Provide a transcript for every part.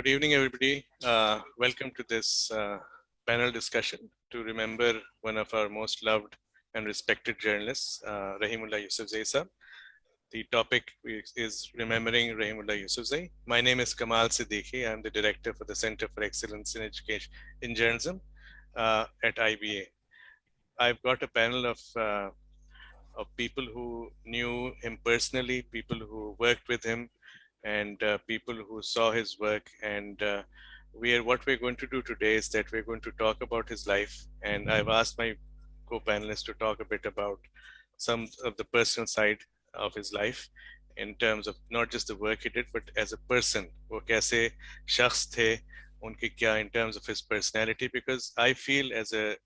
Good evening, everybody. Welcome to this panel discussion to remember one of our most loved and respected journalists, Rahimullah Yusufzai. The topic is remembering Rahimullah Yusufzai. My name is Kamal Siddiqui. I'm the director for the Center for Excellence in Education in Journalism at IBA. I've got a panel of people who knew him personally, people who worked with him, and people who saw his work. And what we're going to do today is that we're going to talk about his life. And I've asked my co-panelists to talk a bit about some of the personal side of his life in terms of not just the work he did, but as a person. वो कैसे शख्स थे, उनके क्या in terms of his personality. Because I feel as a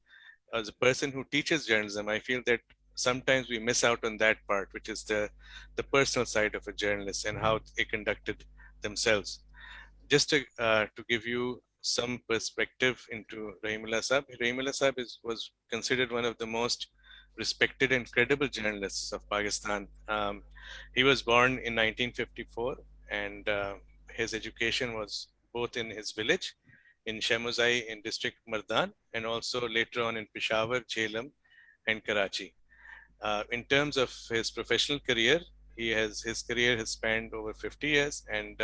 person who teaches journalism, I feel that sometimes we miss out on that part, which is the personal side of a journalist and how they conducted themselves. Just to give you some perspective into Rahimullah Sahab. Rahimullah Sahab was considered one of the most respected and credible journalists of Pakistan. He was born in 1954, and his education was both in his village in Yusufzai in district Mardan, and also later on in Peshawar, Jhelum, and Karachi. In terms of his professional career, his career has spanned over 50 years, and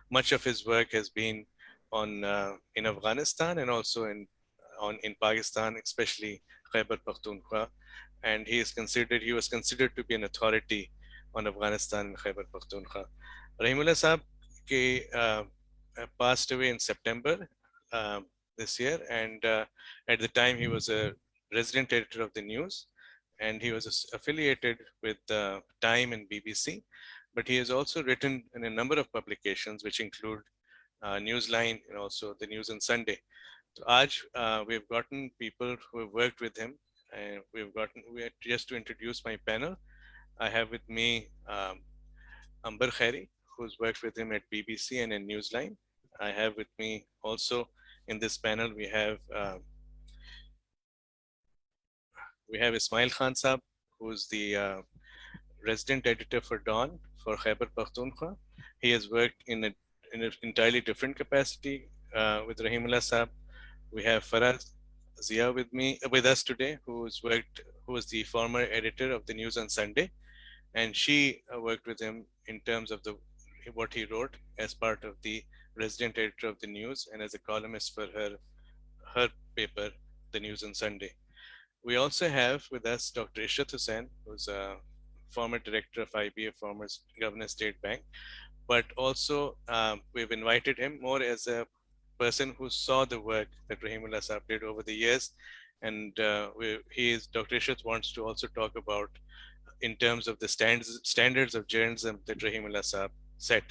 much of his work has been on in Afghanistan and also in Pakistan, especially Khyber Pakhtunkhwa. And he was considered to be an authority on Afghanistan and Khyber Pakhtunkhwa. Rahimullah Sahab passed away in September this year, and at the time he was a resident editor of the news, and he was affiliated with Time and BBC, but he has also written in a number of publications, which include Newsline and also the News on Sunday. So we've gotten people who have worked with him, and just to introduce my panel, I have with me Amber Khairi, who's worked with him at BBC and in Newsline. I have with me also in this panel, we have Ismail Khan Saab, who's the resident editor for Dawn for Khyber Pakhtunkhwa. He has worked in an entirely different capacity with Rahimullah Saab. We have Faraz Zia with us today, who is the former editor of the News on Sunday, and she worked with him in terms of what he wrote as part of the resident editor of the news and as a columnist for her paper, the News on Sunday. We also have with us Dr. Ishrat Hussain, who's a former director of IBA, former Governor State Bank, but also we've invited him more as a person who saw the work that Rahimullah Sahab did over the years. And Dr. Ishrat wants to also talk about in terms of the standards of journalism that Rahimullah Sahab set.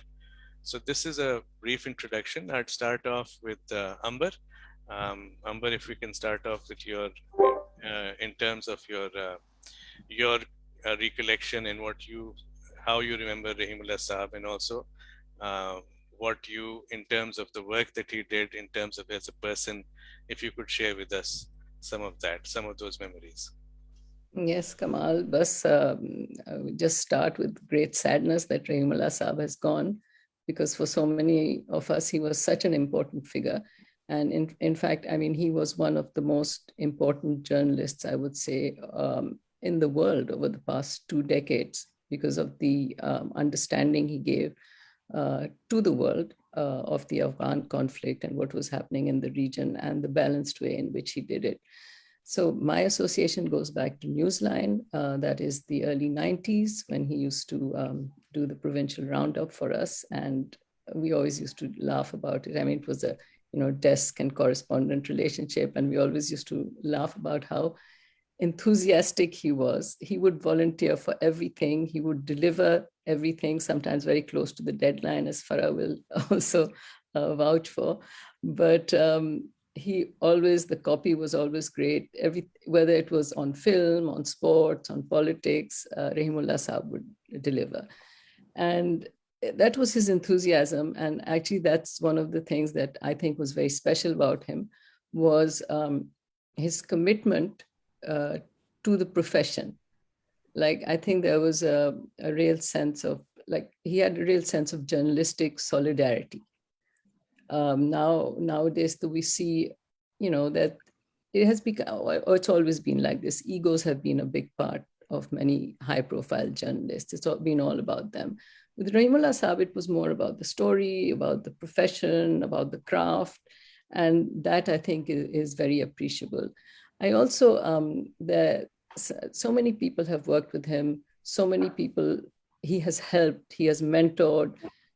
So this is a brief introduction. I'd start off with Amber. Amber, if we can start off with your, in terms of your recollection and how you remember Rahimullah Sahab, and also in terms of the work that he did, in terms of as a person, if you could share with us some of those memories. Yes, Kamal, I would just start with great sadness that Rahimullah Sahab has gone, because for so many of us, he was such an important figure. And in fact, I mean, he was one of the most important journalists, I would say, in the world over the past 2 decades, because of the understanding he gave to the world of the Afghan conflict and what was happening in the region, and the balanced way in which he did it. So my association goes back to Newsline. That is the early 90s, when he used to do the provincial roundup for us. And we always used to laugh about it. I mean, it was a desk and correspondent relationship. And we always used to laugh about how enthusiastic he was. He would volunteer for everything. He would deliver everything, sometimes very close to the deadline, as Farah will also vouch for. But the copy was always great. Whether it was on film, on sports, on politics, Rahimullah Sahab would deliver. And that was his enthusiasm. And actually, that's one of the things that I think was very special about him, was his commitment to the profession. Like, I think there was a real sense of, he had a real sense of journalistic solidarity. Nowadays, we see, that it has become, or it's always been like this. Egos have been a big part of many high-profile journalists. It's been all about them. With Rahimullah Saab, it was more about the story, about the profession, about the craft, and that I think is very appreciable. I also, so many people have worked with him, so many people he has helped, he has mentored,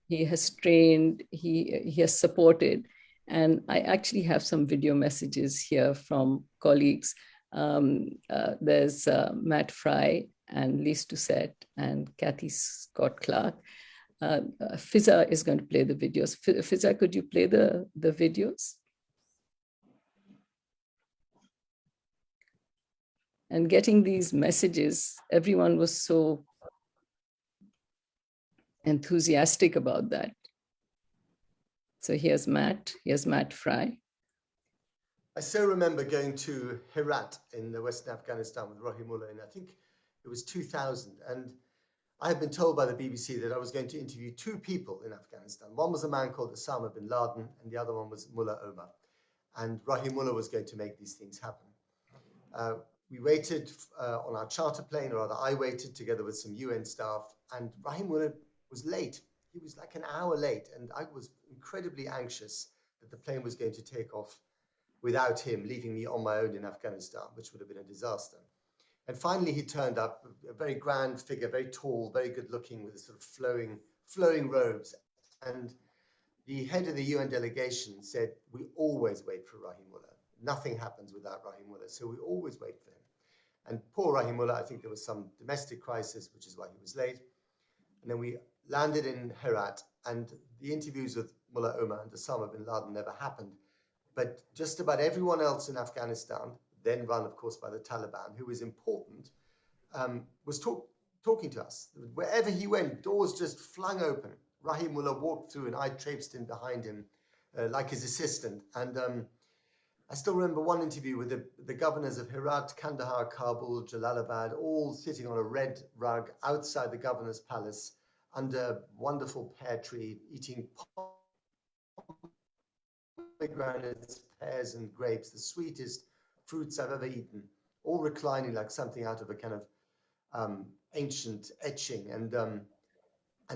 he has trained, he has supported. And I actually have some video messages here from colleagues. There's Matt Fry and Lise Doucette and Kathy Scott Clark. Fiza is going to play the videos. Fiza, could you play the videos? And getting these messages, everyone was so enthusiastic about that. So here's Matt Fry. I so remember going to Herat in the Western Afghanistan with Rahimullah, and I think it was 2000. And I had been told by the BBC that I was going to interview two people in Afghanistan. One was a man called Osama bin Laden, and the other one was Mullah Omar. And Rahimullah was going to make these things happen. We waited on our charter plane, or rather I waited together with some UN staff, and Rahimullah was late. He was like an hour late, and I was incredibly anxious that the plane was going to take off without him, leaving me on my own in Afghanistan, which would have been a disaster. And finally he turned up, a very grand figure, very tall, very good looking, with sort of flowing robes. And the head of the UN delegation said, we always wait for Rahimullah. Nothing happens without Rahimullah, so we always wait for him. And poor Rahimullah, I think there was some domestic crisis, which is why he was late. And then we landed in Herat, and the interviews with Mullah Omar and Osama bin Laden never happened. But just about everyone else in Afghanistan, then run, of course, by the Taliban, who was important, was talking to us. Wherever he went, doors just flung open. Rahimullah walked through, and I traipsed in behind him like his assistant. And I still remember one interview with the governors of Herat, Kandahar, Kabul, Jalalabad, all sitting on a red rug outside the governor's palace under a wonderful pear tree, eating pomegranates, pears, and grapes, the sweetest fruits I've ever eaten, all reclining like something out of a kind of ancient etching. And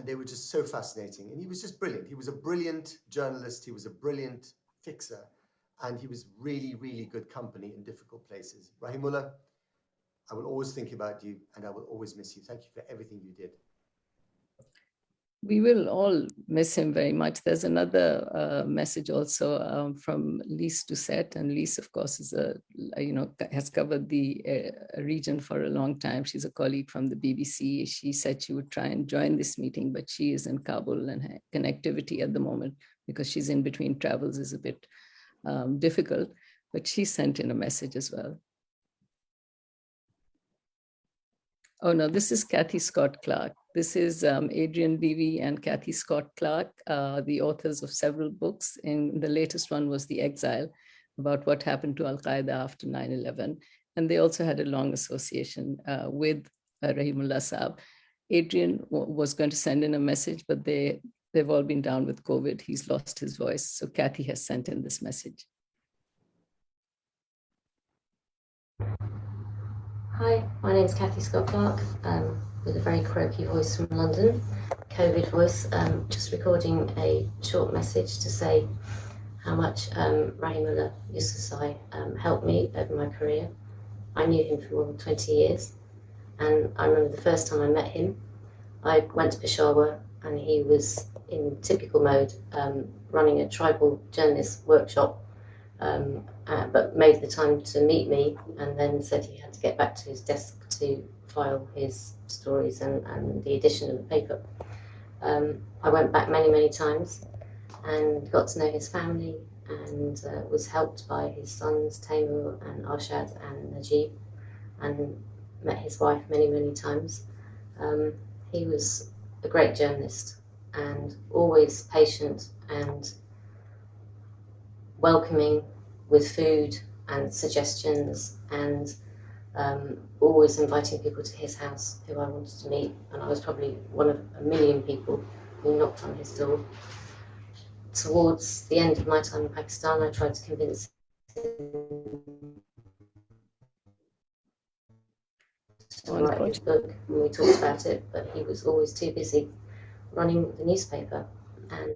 they were just so fascinating. And he was just brilliant. He was a brilliant journalist. He was a brilliant fixer. And he was really, really good company in difficult places. Rahimullah, I will always think about you, and I will always miss you. Thank you for everything you did. We will all miss him very much. There's another message also from Lise Doucette, and Lise, of course, is has covered the region for a long time. She's a colleague from the BBC. She said she would try and join this meeting, but she is in Kabul, and her connectivity at the moment, because she's in between travels, is a bit difficult. But she sent in a message as well. Oh no, this is Kathy Scott Clark. This is Adrian Levy and Kathy Scott Clark, the authors of several books. And the latest one was The Exile, about what happened to Al-Qaeda after 9/11. And they also had a long association with Rahimullah Saab. Adrian was going to send in a message, but they've all been down with COVID. He's lost his voice. So Kathy has sent in this message. Hi, my name is Kathy Scott Clark, with a very croaky voice from London, COVID voice, just recording a short message to say how much Rahimullah Yusufzai helped me over my career. I knew him for more than 20 years, and I remember the first time I met him, I went to Peshawar, and he was in typical mode, running a tribal journalist workshop, but made the time to meet me, and then said he had to get back to his desk to file his stories and the edition of the paper. I went back many, many times and got to know his family, and was helped by his sons Taimur and Arshad and Najib, and met his wife many, many times. He was a great journalist, and always patient and welcoming with food and suggestions, and always inviting people to his house who I wanted to meet. And I was probably one of a million people who knocked on his door. towards the end of my time in Pakistan, I tried to convince him to write his book, and we talked about it, but he was always too busy running the newspaper, and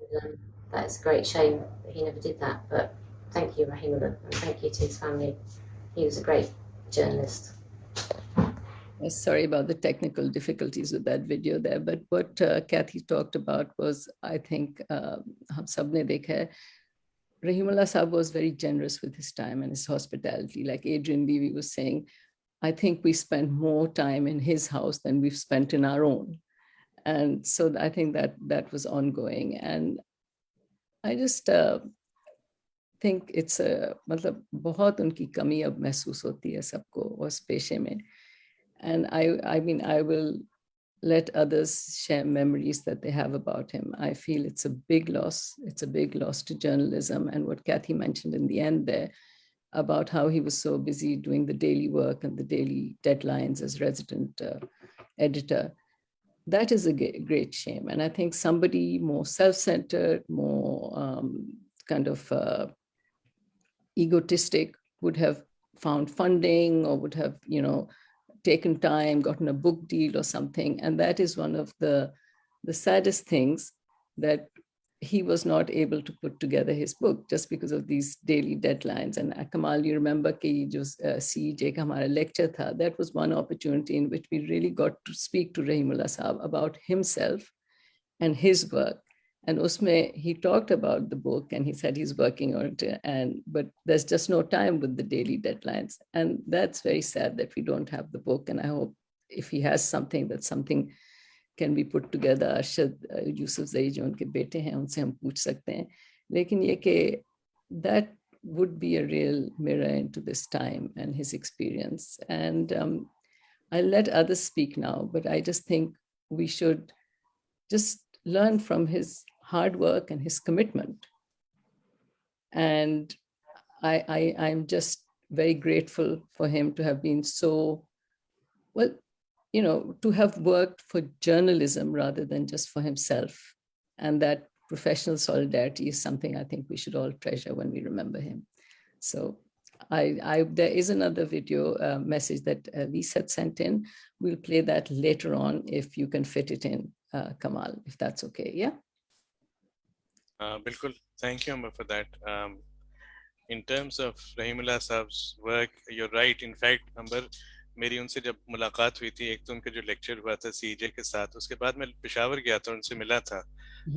that is a great shame that he never did that. But thank you, Rahimullah, and thank you to his family. He was a great journalist. Sorry about the technical difficulties with that video there, but what Kathy talked about was, I think, hum sabne dekha hai, Rahimullah Sahab was very generous with his time and his hospitality. Like Adrian Levy was saying, I think we spent more time in his house than we've spent in our own. And so I think that was ongoing. And I just think it's a, matlab, बहुत उनकी कमी अब महसूस होती है सबको उस पेशे में. And I mean, I will let others share memories that they have about him. I feel it's a big loss. It's a big loss to journalism. And what Kathy mentioned in the end there about how he was so busy doing the daily work and the daily deadlines as resident editor, that is a great shame. And I think somebody more self-centered, more kind of egotistic would have found funding or would have, you know, taken time, gotten a book deal or something. And that is one of the saddest things, that he was not able to put together his book just because of these daily deadlines. And Kamal, you remember कि जो CEJ का हमारा lecture था, that was one opportunity in which we really got to speak to Rahimullah Sahab about himself and his work. And usme, he talked about the book and he said he's working on it, but there's just no time with the daily deadlines. And that's very sad that we don't have the book. And I hope if he has something, that something can be put together. Arshad Yusufzai जो उनके बेटे हैं उनसे हम पूछ सकते हैं. लेकिन ये कि that would be a real mirror into this time and his experience. And I'll let others speak now, but I just think we should just learn from his hard work and his commitment. And I'm just very grateful for him to have been so, well, you know, to have worked for journalism rather than just for himself. And that professional solidarity is something I think we should all treasure when we remember him. So there is another video message that Lisa had sent in. We'll play that later on if you can fit it in, Kamal, if that's okay. Yeah. Bilkul. Thank you, Amber, for that. In terms of Rahimullah Sahab's work, you're right. In fact, Amber, मेरी उनसे जब मुलाकात हुई थी, एक तो उनका जो लेक्चर हुआ था सीजे के साथ, उसके बाद मैं पेशावर गया था, उनसे मिला था.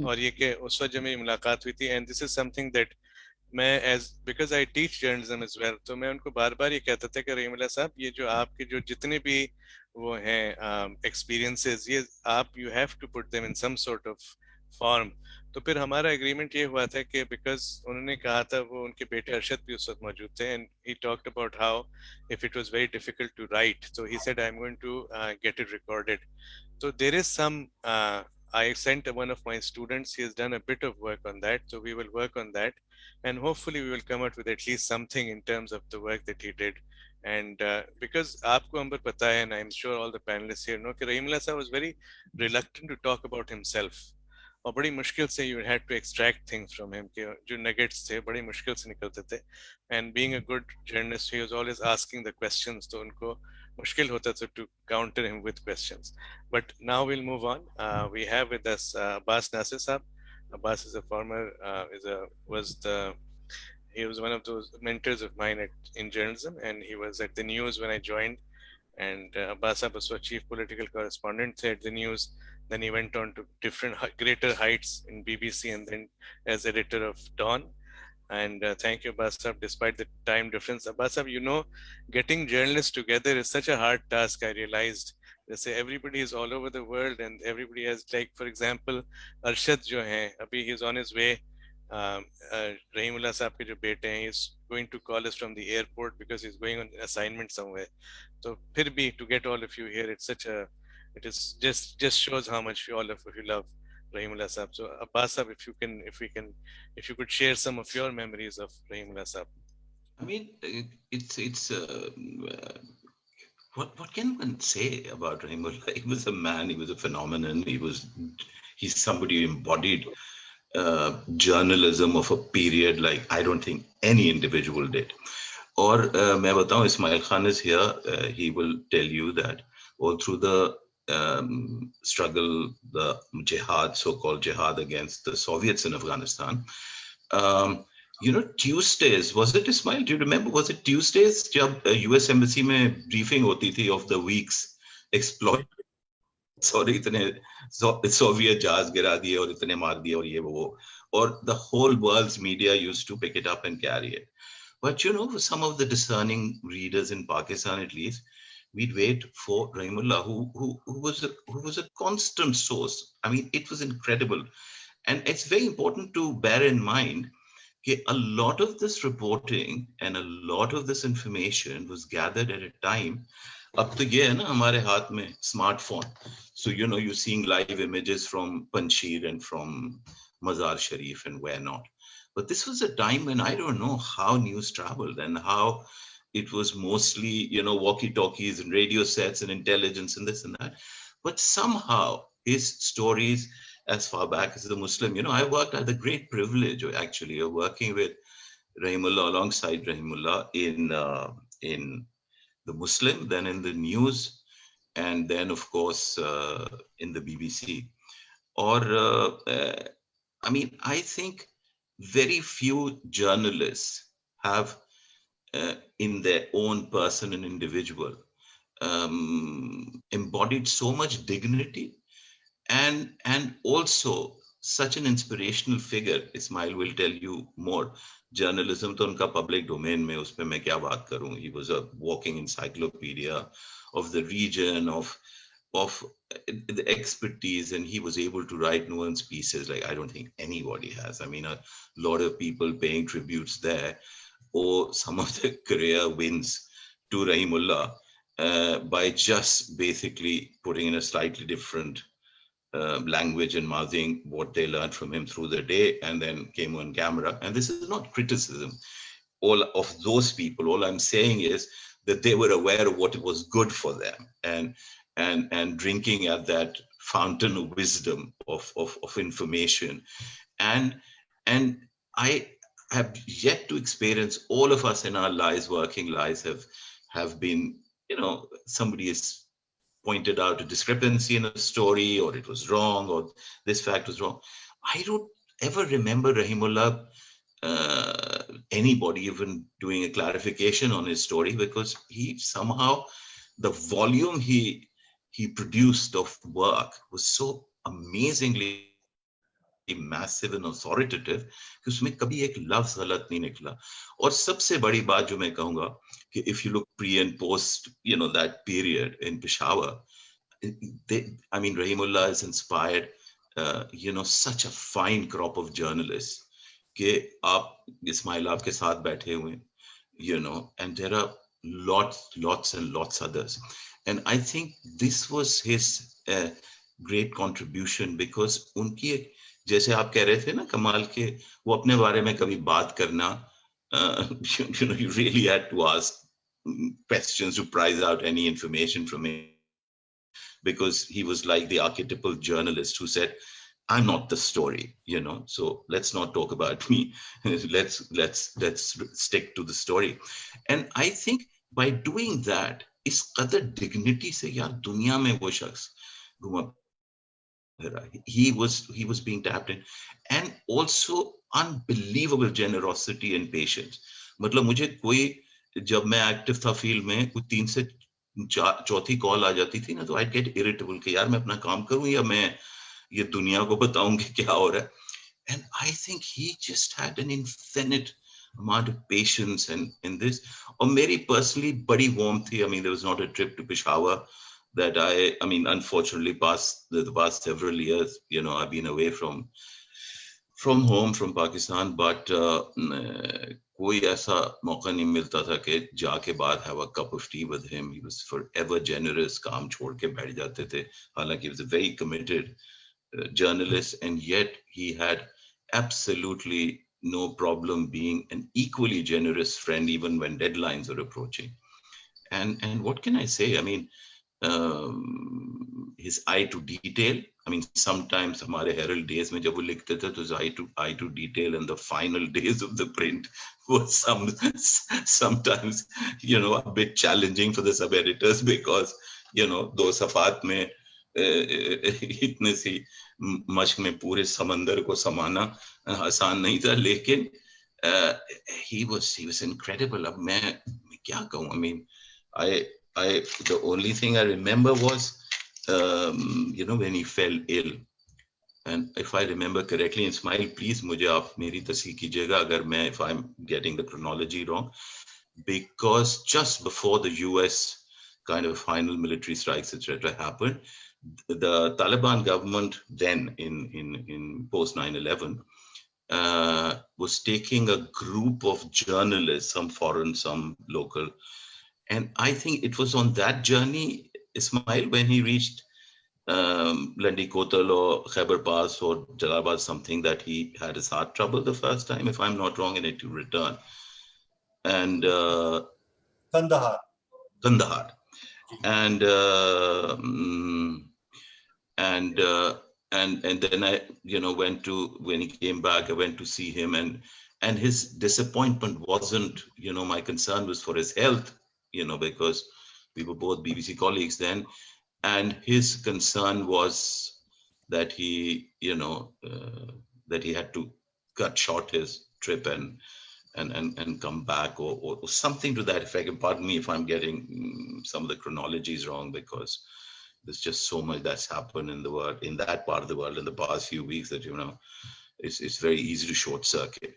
और ये कि उस वक्त जब मेरी मुलाकात हुई थी, and this is something that मैं because I teach journalism as well, तो मैं उनको बार बार ये कहता था कि रहीमुल्लाह साहब, ये जो आपके जो जितने भी वो हैं experiences, ये आप you have to put them in some sort of form. तो फिर हमारा एग्रीमेंट ये हुआ था कि बिकॉज उन्होंने कहा था, वो उनके बेटे अरशद भी उस वक्त मौजूद थे, and he talked about how if it was very difficult to write, so he said I am going to get it recorded. So there is some I sent one of my students, he has done a bit of work on that, so we will work on that and hopefully we will come out with at least something in terms of the work that he did. And because aapko Amber pata hai, and I'm sure all the panelists here know कि Rahimullah Sahab was very reluctant to talk about himself, और बड़ी मुश्किल से you had to extract things from him कि जो nuggets थे बड़ी मुश्किल से निकलते थे. And being a good journalist, he was always asking the questions, तो उनको मुश्किल होता था to counter him with questions. But now we'll move on. We have with us Abbas Nasir Saab. Abbas is a former, he was one of those mentors of mine in journalism, and he was at the news when I joined. And Abbas Saab was chief political correspondent at the news. Then he went on to different greater heights in BBC and then as editor of Dawn. And thank you, Abbas Saab, despite the time difference. Abbas Saab, you know, getting journalists together is such a hard task, I realized. They say everybody is all over the world and everybody has, like, for example, Arshad jo hai, abhi he's on his way. Rahimullah Saab ke jo bete hain, he's going to call us from the airport because he's going on assignment somewhere. So, phir bhi, to get all of you here, it's such a, it is just shows how much all of you love Rahimullah Saab. So Abbas Saab, if you could share some of your memories of Rahimullah Saab. I mean, it's what can one say about Rahimullah? He was a man, he was a phenomenon, he's somebody who embodied journalism of a period like I don't think any individual did. Or मैं बताऊं, Ismail Khan is here. He will tell you that all through the struggle, the jihad, so-called jihad against the Soviets in Afghanistan, you know, Tuesdays, was it, Ismail? Do you remember? Was it Tuesdays? जब US Embassy में briefing होती थी of the weeks exploit. Sorry, इतने Soviet jazz गिरा दिए और इतने मार दिए और ये वो. Or the whole world's media used to pick it up and carry it. But you know, for some of the discerning readers in Pakistan, at least, we'd wait for Rahimullah, who was a constant source. I mean, it was incredible, and it's very important to bear in mind that a lot of this reporting and a lot of this information was gathered at a time. अब तो ये है ना हमारे हाथ में smartphone, so you know you're seeing live images from Panjshir and from Mazar Sharif and where not. But this was a time when I don't know how news traveled and how it was mostly, you know, walkie-talkies and radio sets and intelligence and this and that. But somehow his stories, as far back as the Muslim, you know, I had the great privilege actually of working with Rahimullah, alongside Rahimullah in the Muslim, then in the news, and then of course in the BBC. Or I mean, I think very few journalists have in their own person and individual embodied so much dignity and also such an inspirational figure. Ismail will tell you more. Journalism to unka public domain mein, uspe main kya baat karun. He was a walking encyclopedia of the region, of the expertise, and he was able to write nuanced pieces like I don't think anybody has. I mean, a lot of people paying tributes there, or some of the career wins to Rahimullah by just basically putting in a slightly different language and mouthing what they learned from him through the day and then came on camera. And this is not criticism all of those people. All I'm saying is that they were aware of what was good for them and drinking at that fountain of wisdom of information. And I have yet to experience, all of us in our lives, working lives, have been, you know, somebody has pointed out a discrepancy in a story, or it was wrong, or this fact was wrong. I don't ever remember Rahimullah, anybody even doing a clarification on his story, because he somehow, the volume he produced of work was so amazingly massive and authoritative कि उसमें कभी एक लफ्ज गलत नहीं निकला. और सबसे बड़ी बात जो मैं कहूंगा कि if you look pre and post, you know, that period in Peshawar, I mean, Rahimullah has inspired, you know, such a fine crop of journalists कि आप, Ismail, आपके साथ बैठे हुए, you know, and there are lots and lots others. And I think this was his great contribution, because उनकी, जैसे आप कह रहे थे ना कमाल के, वो अपने बारे में कभी बात करना, you know, you really had to ask questions to prize out any information from him, because he was like the archetypal journalist who said, I'm not the story, you know, so let's not talk about me. let's stick to the story. And I think by doing that, इस कदर dignity से यार दुनिया में वो शख्स घुमा, he was being tapped in, and also unbelievable generosity and patience. मतलब मुझे कोई, जब मैं एक्टिव था फील्ड में, कोई 3 से 4 कॉल आ जाती थी ना, तो I'd get irritable कि यार मैं अपना काम करूं या मैं ये दुनिया को बताऊं कि क्या हो रहा है. And I think he just had an infinite amount of patience in this. और मेरी personally बड़ी warm थी. I mean, there was not a trip to Peshawar that I mean, unfortunately, the past several years, you know, I've been away from home, from Pakistan, but कोई ऐसा मौका नहीं मिलता था कि जाके बाद have a cup of tea with him. He was forever generous, काम छोड़ के बैठ जाते थे. हालांकि he was a very committed journalist, and yet he had absolutely no problem being an equally generous friend even when deadlines are approaching. And what can I say? I mean, his eye to detail. I mean, sometimes हमारे Herald days में जब वो लिखते थे, तो eye to detail in the final days of the print was sometimes, you know, a bit challenging for the sub editors, because, you know, दो सफ़ात में इतने सी मश्क में पूरे समंदर को समाना आसान नहीं था, लेकिन he was incredible. अब मैं क्या कहूँ? I mean, the only thing I remember was, you know, when he fell ill. And if I remember correctly, and Ismail, please मुझे आप मेरी तस्हीह कीजिएगा अगर मैं, if I'm getting the chronology wrong, because just before the US kind of final military strikes, etc., happened, the Taliban government then in post 9/11 was taking a group of journalists, some foreign, some local, and I think it was on that journey, Ismail, when he reached Landi Kotal or Khyber Pass or Jalalabad, something, that he had his heart trouble the first time, if I'm not wrong, and it to return. And Kandahar. And then I, you know, when he came back, I went to see him, and his disappointment wasn't, you know, my concern was for his health, you know, because we were both BBC colleagues then, and his concern was that he, you know, that he had to cut short his trip and come back or something to that effect. And pardon me if I'm getting some of the chronologies wrong, because there's just so much that's happened in the world, in that part of the world in the past few weeks, that, you know, it's very easy to short circuit.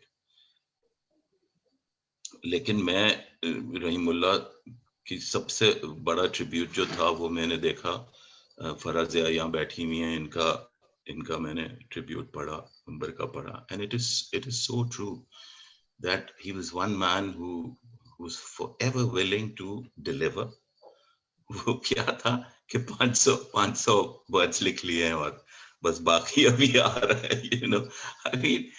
लेकिन मैं रहीमुल्लाह की सबसे बड़ा tribute जो था वो मैंने देखा, फराज़िया यहाँ बैठी हुई हैं, इनका मैंने ट्रिब्यूट पढ़ा, उनपर का पढ़ा, and it is so true that he was one man who was forever willing to deliver. वो क्या था कि 500 words लिख लिए हैं और बस बाकी अभी आ रहा है, you know. I mean,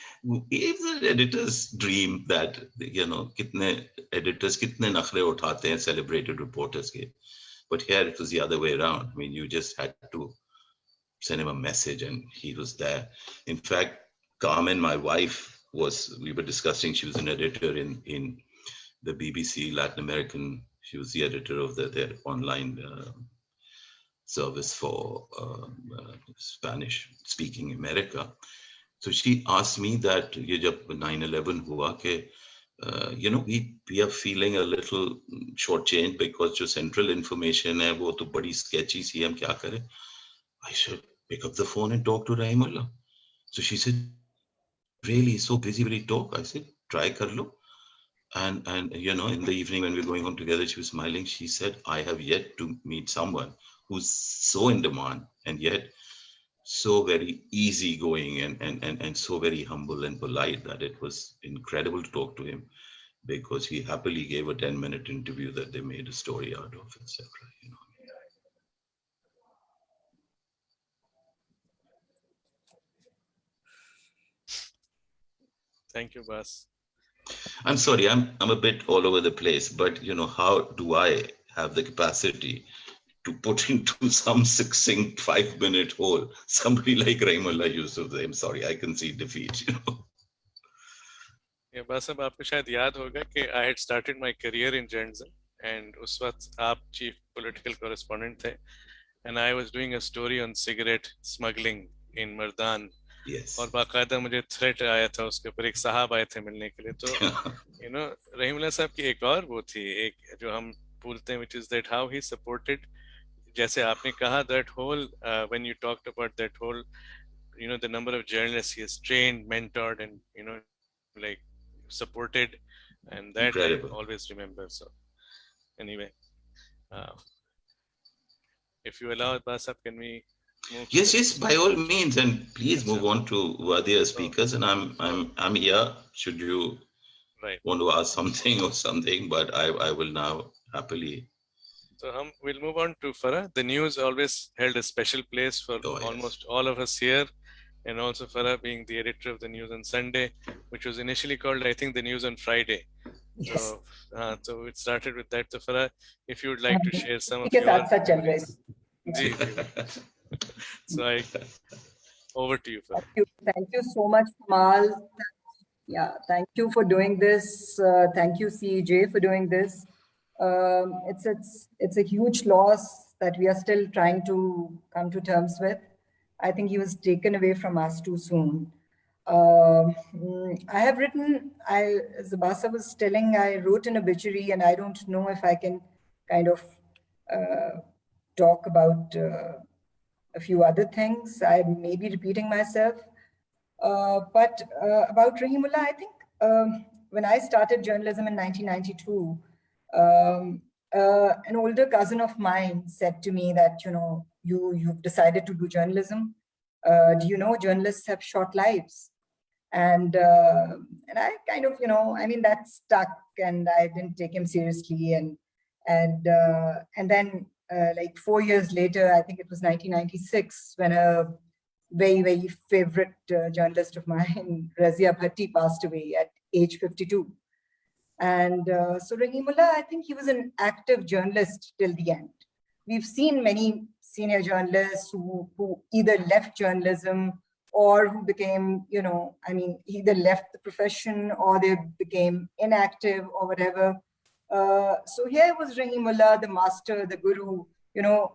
it's an editor's dream that, you know, कितने editors कितने नखरे उठाते हैं celebrated reporters के, but here it was the other way around. I mean, you just had to send him a message and he was there. In fact, Carmen, my wife, we were discussing, she was an editor in the BBC Latin American. She was the editor of their online service for Spanish speaking America. So she asked me that ये जब 9/11 हुआ कि you know, we are feeling a little shortchanged because जो central information है वो तो बड़ी sketchy सी, हम क्या करें? I said, pick up the phone and talk to Rahimullah. So she said, really, so busy, will he talk? I said, try kar lo. And you know, in the evening when we were going home together, she was smiling. She said, I have yet to meet someone who's so in demand and yet so very easygoing and so very humble and polite that it was incredible to talk to him, because he happily gave a 10-minute interview that they made a story out of, etc. You know. Thank you, Bas. I'm sorry, I'm a bit all over the place, but you know, how do I have the capacity to put into some succinct 5-minute whole somebody like Rahimullah Yusufzai? I'm sorry, I concede defeat, you know. Yeah, Bas, अब आपको शायद याद होगा कि I had started my career in journalism, and उस वक्त आप chief political correspondent थे, and I was doing a story on cigarette smuggling in Mardan. Yes. और बाकायदा मुझे थ्रेट आया था, उसके ऊपर एक साहब आए थे मिलने के लिए. तो you know, रहीमुल्लाह साहब की एक और वो थी, एक जो हम भूलते हैं, which is that how he supported, जैसे आपने कहा, that whole when you talked about that whole, you know, the number of journalists he has trained, mentored, and, you know, like supported, and that Incredible. I always remember. So anyway, if you allow, Basab, can we move? Yes, by all means, and please move on to other speakers. And I'm here. Should you want to ask something or something, but I will now happily. So we'll move on to Farah. The news always held a special place for almost all of us here, and also Farah being the editor of the news on Sunday, which was initially called, I think, the news on Friday. Yes. So it started with that. So Farah, if you would like to share some of के your साथ साथ चल रहे हैं. जी, so over to you, Farah. Thank you so much, Kamal. Yeah, thank you for doing this. Thank you, CJ, for doing this. It's a huge loss that we are still trying to come to terms with. I think he was taken away from us too soon. I have written, as Basa was telling, I wrote an obituary, and I don't know if I can kind of talk about a few other things. I may be repeating myself. But about Rahimullah, I think when I started journalism in 1992, an older cousin of mine said to me that, you've decided to do journalism. Do you know journalists have short lives? And I kind of, that stuck, and I didn't take him seriously. And then like 4 years later, I think it was 1996, when a very, very favorite journalist of mine, Razia Bhatti, passed away at age 52. And so Rahimullah, I think he was an active journalist till the end. We've seen many senior journalists who either left journalism or who became, either left the profession or they became inactive or whatever. So here was Rahimullah, the master, the guru,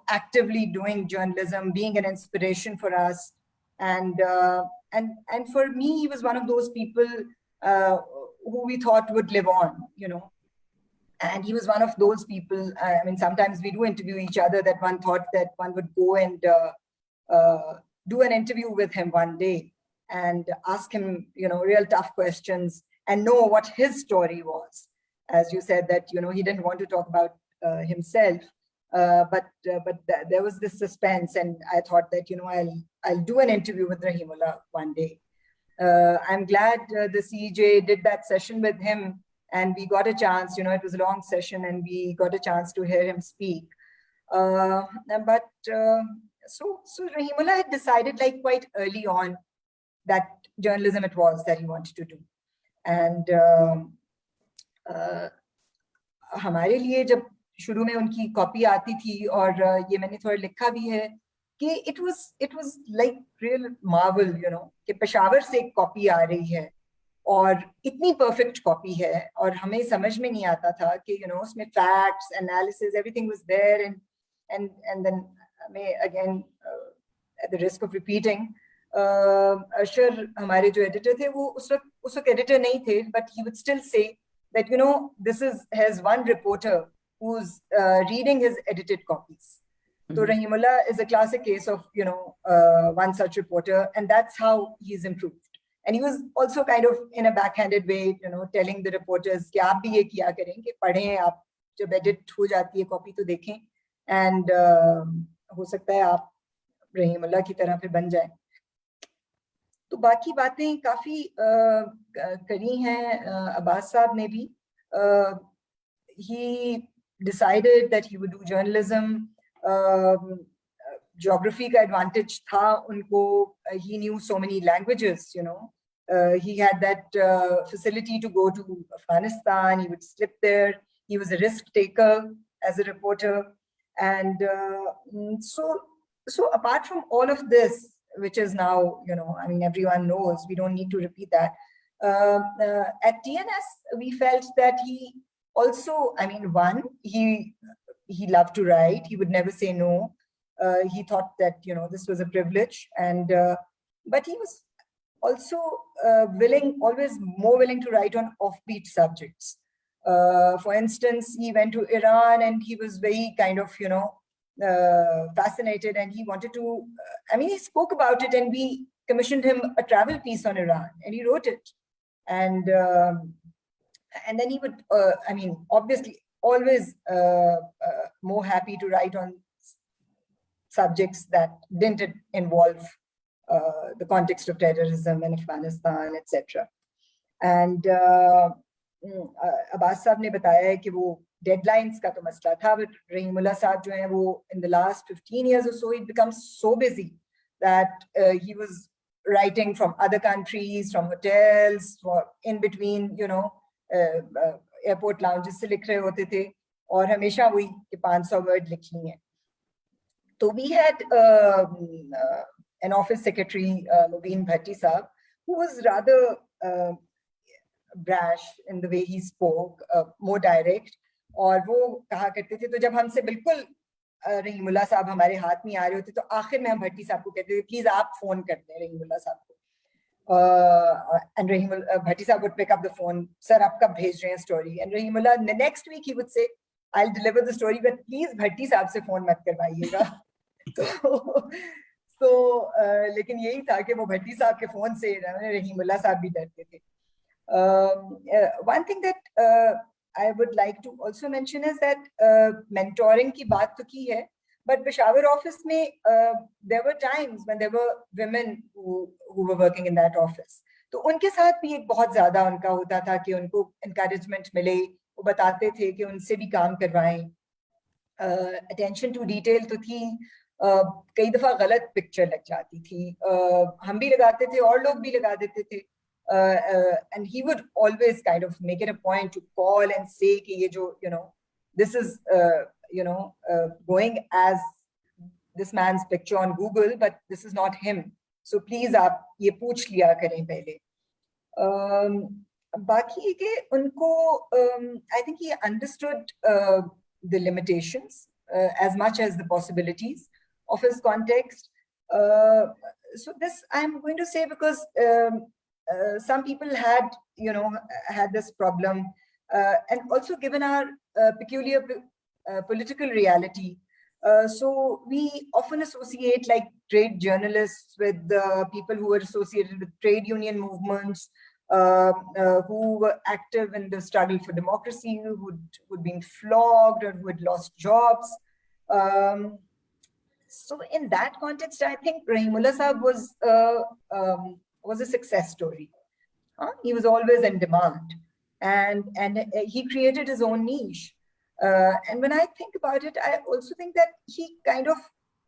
actively doing journalism, being an inspiration for us. And for me, he was one of those people who we thought would live on, and he was one of those people. Sometimes we do interview each other, that one thought that one would go and do an interview with him one day and ask him, real tough questions and know what his story was. As you said that, he didn't want to talk about himself, but there was this suspense, and I thought that, I'll do an interview with Rahimullah one day. I'm glad the CJ did that session with him, and we got a chance, it was a long session, and we got a chance to hear him speak. So Rahimullah had decided, like, quite early on that journalism it was that he wanted to do. And हमारे लिए जब शुरू में उनकी copy आती थी, और ये मैंने थोड़ा लिखा भी है कि it was like real marvel, कि पेशावर से एक कॉपी आ रही है और इतनी परफेक्ट कॉपी है, और हमें समझ में नहीं आता था कि उसमें facts, analysis, everything was there. And then मैं again at the risk of repeating, अशर हमारे जो एडिटर थे, वो उस वक्त एडिटर नहीं थे, but he would still say that this has one reporter who's reading his edited copies. So Rahimullah is a classic case of one such reporter, and that's how he's improved. And he was also kind of in a backhanded way, telling the reporters कि आप भी ये किया करें कि पढ़ें, आप जब edit हो जाती है कॉपी तो देखें, and हो सकता है आप रहीमुल्लाह की तरह फिर बन जाएं. तो बाकी बातें काफी करी हैं अब्बास साहब ने भी. He decided that he would do journalism. Geography का advantage था उनको. He knew so many languages, he had that facility to go to Afghanistan. He would slip there. He was a risk taker as a reporter. And so apart from all of this, which is now, everyone knows, we don't need to repeat that. At TNS, we felt that he also, one, he loved to write. He would never say no. He thought that, this was a privilege. And but he was also always more willing to write on offbeat subjects. For instance, he went to Iran, and he was very kind of, fascinated, and he wanted to, he spoke about it, and we commissioned him a travel piece on Iran, and he wrote it. And then he would, obviously always more happy to write on subjects that didn't involve the context of terrorism in Afghanistan, etc. And Abbas साहब ने बताया है कि वो deadlines का तो मसला था, but Rahimullah साहब जो हैं वो in the last 15 years or so, he'd become so busy that he was writing from other countries, from hotels, in between, airport lounges से लिख रहे होते थे और हमेशा वही कि 500 वर्ड लिख लिए हैं. So we had an office secretary, Mubin Bhatti Saab, who was rather brash in the way he spoke, more direct. और वो कहा करते थे, तो जब हमसे बिल्कुल रहीमुल्लाह साहब हमारे हाथ में आ रहे होते तो आखिर में हम भट्टी साहब को कहते थे प्लीज आप फोन कर दें रहीमुल्लाह साहब को. And Bhatti Saab would pick up the phone, sir आप कब भेज रहे हैं story, and Rahimullah the next week he would say I'll deliver the story but please Bhatti Saab से phone मत करवाइएगा. तो लेकिन यही था कि वो भट्टी साहब के फोन से रहीमुल्लाह साहब भी डरते थे. One thing that I would like to also mention is that mentoring की बात तो की है, but Peshawar office में there were times when there were women who were working in that office. तो उनके साथ भी एक बहुत ज्यादा उनका होता था कि उनको encouragement मिले, वो बताते थे कि उनसे भी काम करवाएं. Attention to detail तो थी, कई दफा गलत पिक्चर लग जाती थी, हम भी लगाते थे और लोग भी लगा देते थे. And he would always kind of make it a point to call and say कि ये जो this is going as this man's picture on Google but this is not him, so please आप ये पूछ लिया करें पहले. बाकी के उनको I think he understood the limitations as much as the possibilities of his context. So this I'm going to say because some people had this problem, and also given our peculiar political reality, so we often associate like trade journalists with people who were associated with trade union movements, who were active in the struggle for democracy, who'd been flogged or who had lost jobs. So in that context, I think Rahimullah Saab was a success story. He was always in demand, and he created his own niche. And when I think about it, I also think that he kind of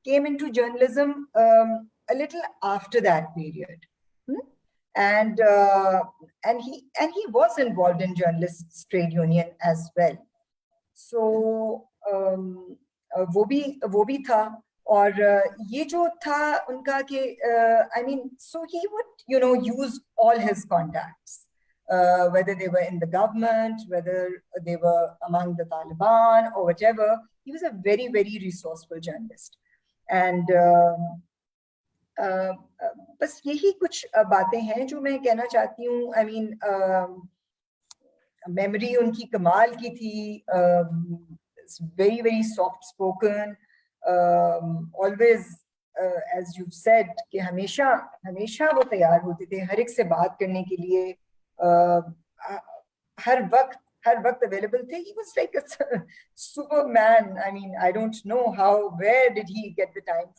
came into journalism a little after that period. And he was involved in journalists' trade union as well. So वो भी था. और ये जो था उनका कि I mean, so he would use all his contacts, whether they were in the government, whether they were among the Taliban or whatever. He was a very, very resourceful journalist. And बस यही कुछ बातें हैं जो मैं कहना चाहती हूँ. I mean, memory उनकी कमाल की थी, very, very soft spoken. Always, as you've said, कि हमेशा वो तैयार होते थे हर एक से बात करने के लिए, हर वक्त available थे. He was like a superman. I mean, I don't know where did he get the time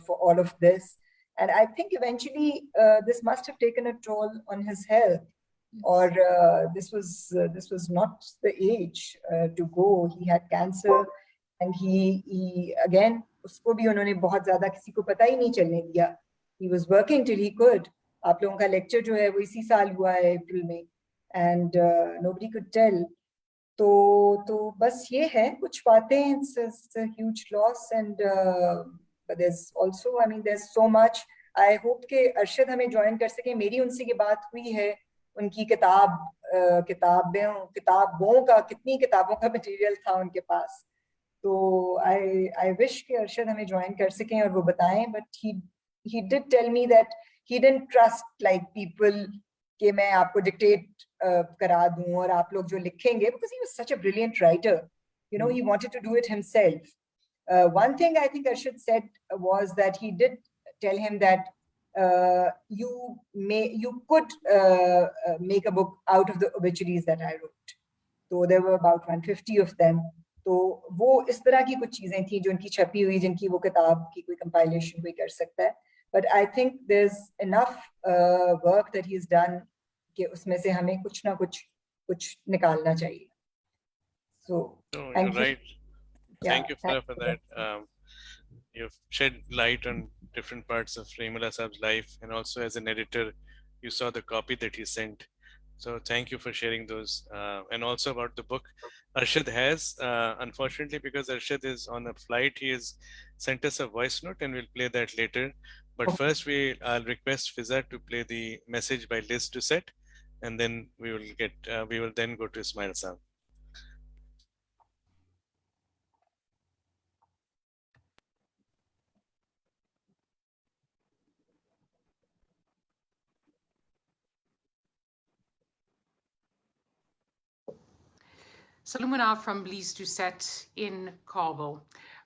for all of this. And I think eventually this must have taken a toll on his health, or this was not the age to go. He had cancer. And he again, उसको भी उन्होंने बहुत ज़्यादा किसी को पता ही नहीं चलने दिया. He was working till he could. आप लोगों का लेक्चर जो है वो इसी साल हुआ है अप्रैल में, and nobody could tell. तो बस ये है कुछ बातें. It's a huge loss, and but there's also, I mean, there's so much. I hope कि अरशद हमें join कर सके. मेरी उनसे की बात हुई है, उनकी किताबों का कितनी किताबों का मटेरियल था उनके पास. तो I wish कि अरशद हमें join कर सकें और वो बताएं, but he did tell me that he didn't trust like people कि मैं आपको dictate करा दूं और आप लोग जो लिखेंगे, because he was such a brilliant writer. He wanted to do it himself. One thing I think Arshad said was that he did tell him that you could make a book out of the obituaries that I wrote. So there were about 150 of them. तो वो इस तरह की कुछ चीजें थी जो उनकी छपी हुई, जिनकी वो किताब की कोई कंपाइलेशन कोई कर सकता है. But I think there's enough work that he's done कि उसमें से हमें कुछ ना कुछ निकालना चाहिए. So thank you. Right. Yeah, thank you for that. You've shed light on different parts of Rahimullah Saab's life, and also as an editor, you saw the copy that he sent So thank you for sharing those, and also about the book. Arshad has, unfortunately, because Arshad is on a flight, he has sent us a voice note, and we'll play that later. But first, I'll request Fiza to play the message by Liz Doucet, and then we will then go to Ismail Saab. Salumana from Liz Doucet in Kabul.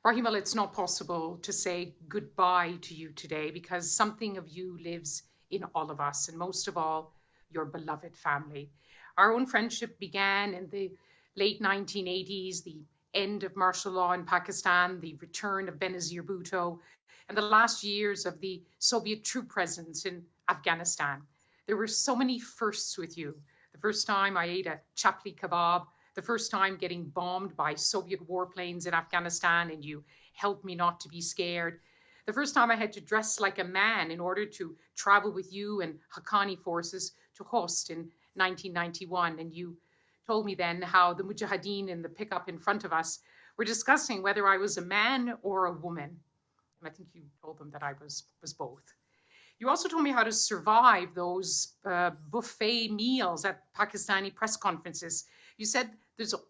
Rahimullah, it's not possible to say goodbye to you today because something of you lives in all of us, and most of all, your beloved family. Our own friendship began in the late 1980s, the end of martial law in Pakistan, the return of Benazir Bhutto, and the last years of the Soviet troop presence in Afghanistan. There were so many firsts with you. The first time I ate a chapli kebab, the first time getting bombed by Soviet warplanes in Afghanistan, and you helped me not to be scared. The first time I had to dress like a man in order to travel with you and Haqqani forces to Khost in 1991, and you told me then how the Mujahideen in the pickup in front of us were discussing whether I was a man or a woman. And I think you told them that I was both. You also told me how to survive those buffet meals at Pakistani press conferences. You said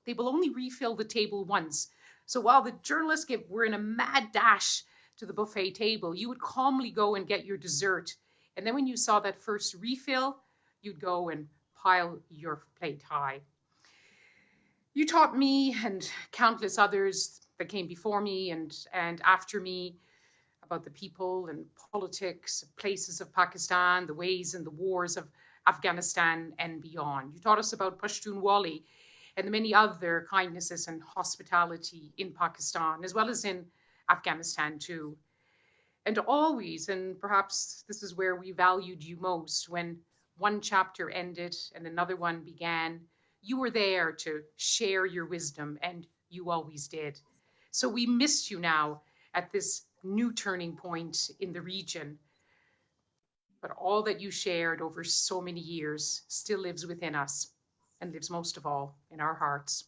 they will only refill the table once. So while the journalists were in a mad dash to the buffet table, you would calmly go and get your dessert. And then when you saw that first refill, you'd go and pile your plate high. You taught me and countless others that came before me and after me about the people and politics, places of Pakistan, the ways and the wars of Afghanistan and beyond. You taught us about Pashtunwali and the many other kindnesses and hospitality in Pakistan, as well as in Afghanistan too. And always, and perhaps this is where we valued you most, when one chapter ended and another one began, you were there to share your wisdom, and you always did. So we miss you now at this new turning point in the region. But all that you shared over so many years still lives within us and lives most of all in our hearts.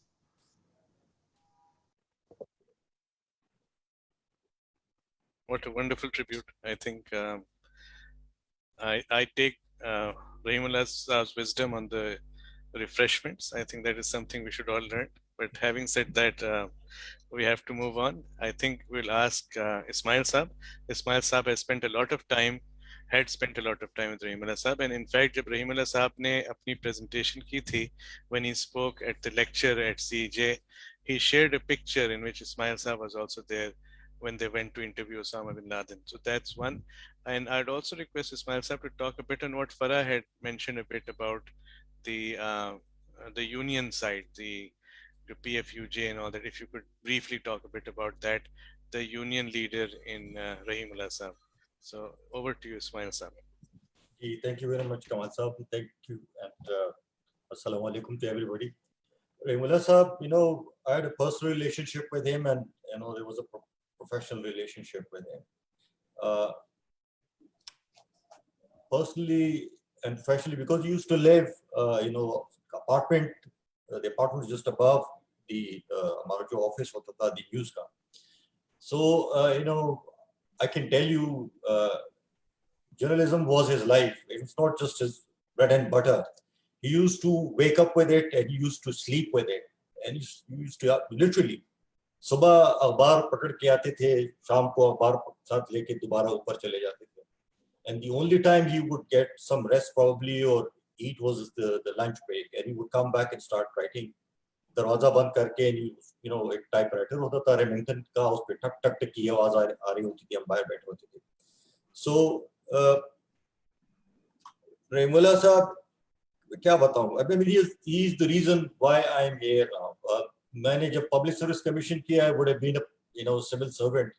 What a wonderful tribute. I think I take Rahimullah's wisdom on the refreshments. I think that is something we should all learn. But having said that, we have to move on. I think we'll ask Ismail Saab. Ismail Saab had spent a lot of time with Rahimullah Saab, and in fact, जब Rahimullah Saab ने अपनी presentation की थी, when he spoke at the lecture at CJ, he shared a picture in which Ismail Saab was also there when they went to interview Osama bin Laden. So that's one. And I'd also request Ismail Saab to talk a bit on what Farah had mentioned a bit about the union side, the PFUJ and all that. If you could briefly talk a bit about that, the union leader in Rahimullah Saab. So over to you, Ismail Saab. Thank you very much, Kamal Saab. Thank you, and assalamu alaikum to everybody. Rahimullah Saab, I had a personal relationship with him, and there was a professional relationship with him. Personally and professionally, because he used to live, apartment. The apartment was just above the हमारा office hota tha, the news ka. So I can tell you, journalism was his life. It's not just his bread and butter. He used to wake up with it, and he used to sleep with it, and he used to literally सुबह अखबार पकड़ के आते थे, शाम को अखबार साथ लेके दोबारा ऊपर चले जाते थे. And the only time he would get some rest probably or eat was the lunch break, and he would come back and start writing. दरवाजा बंद करके, एक टाइपराइटर होता था रेमिंगटन का, उस पे टक टक टक की आवाज आ रही होती थी, हम बाहर बैठे होते थे. So Rahimullah Saab, क्या बताऊं? I mean, he is the reason why I am here now. मैंने जब public service commission किया, I would have been a civil servant,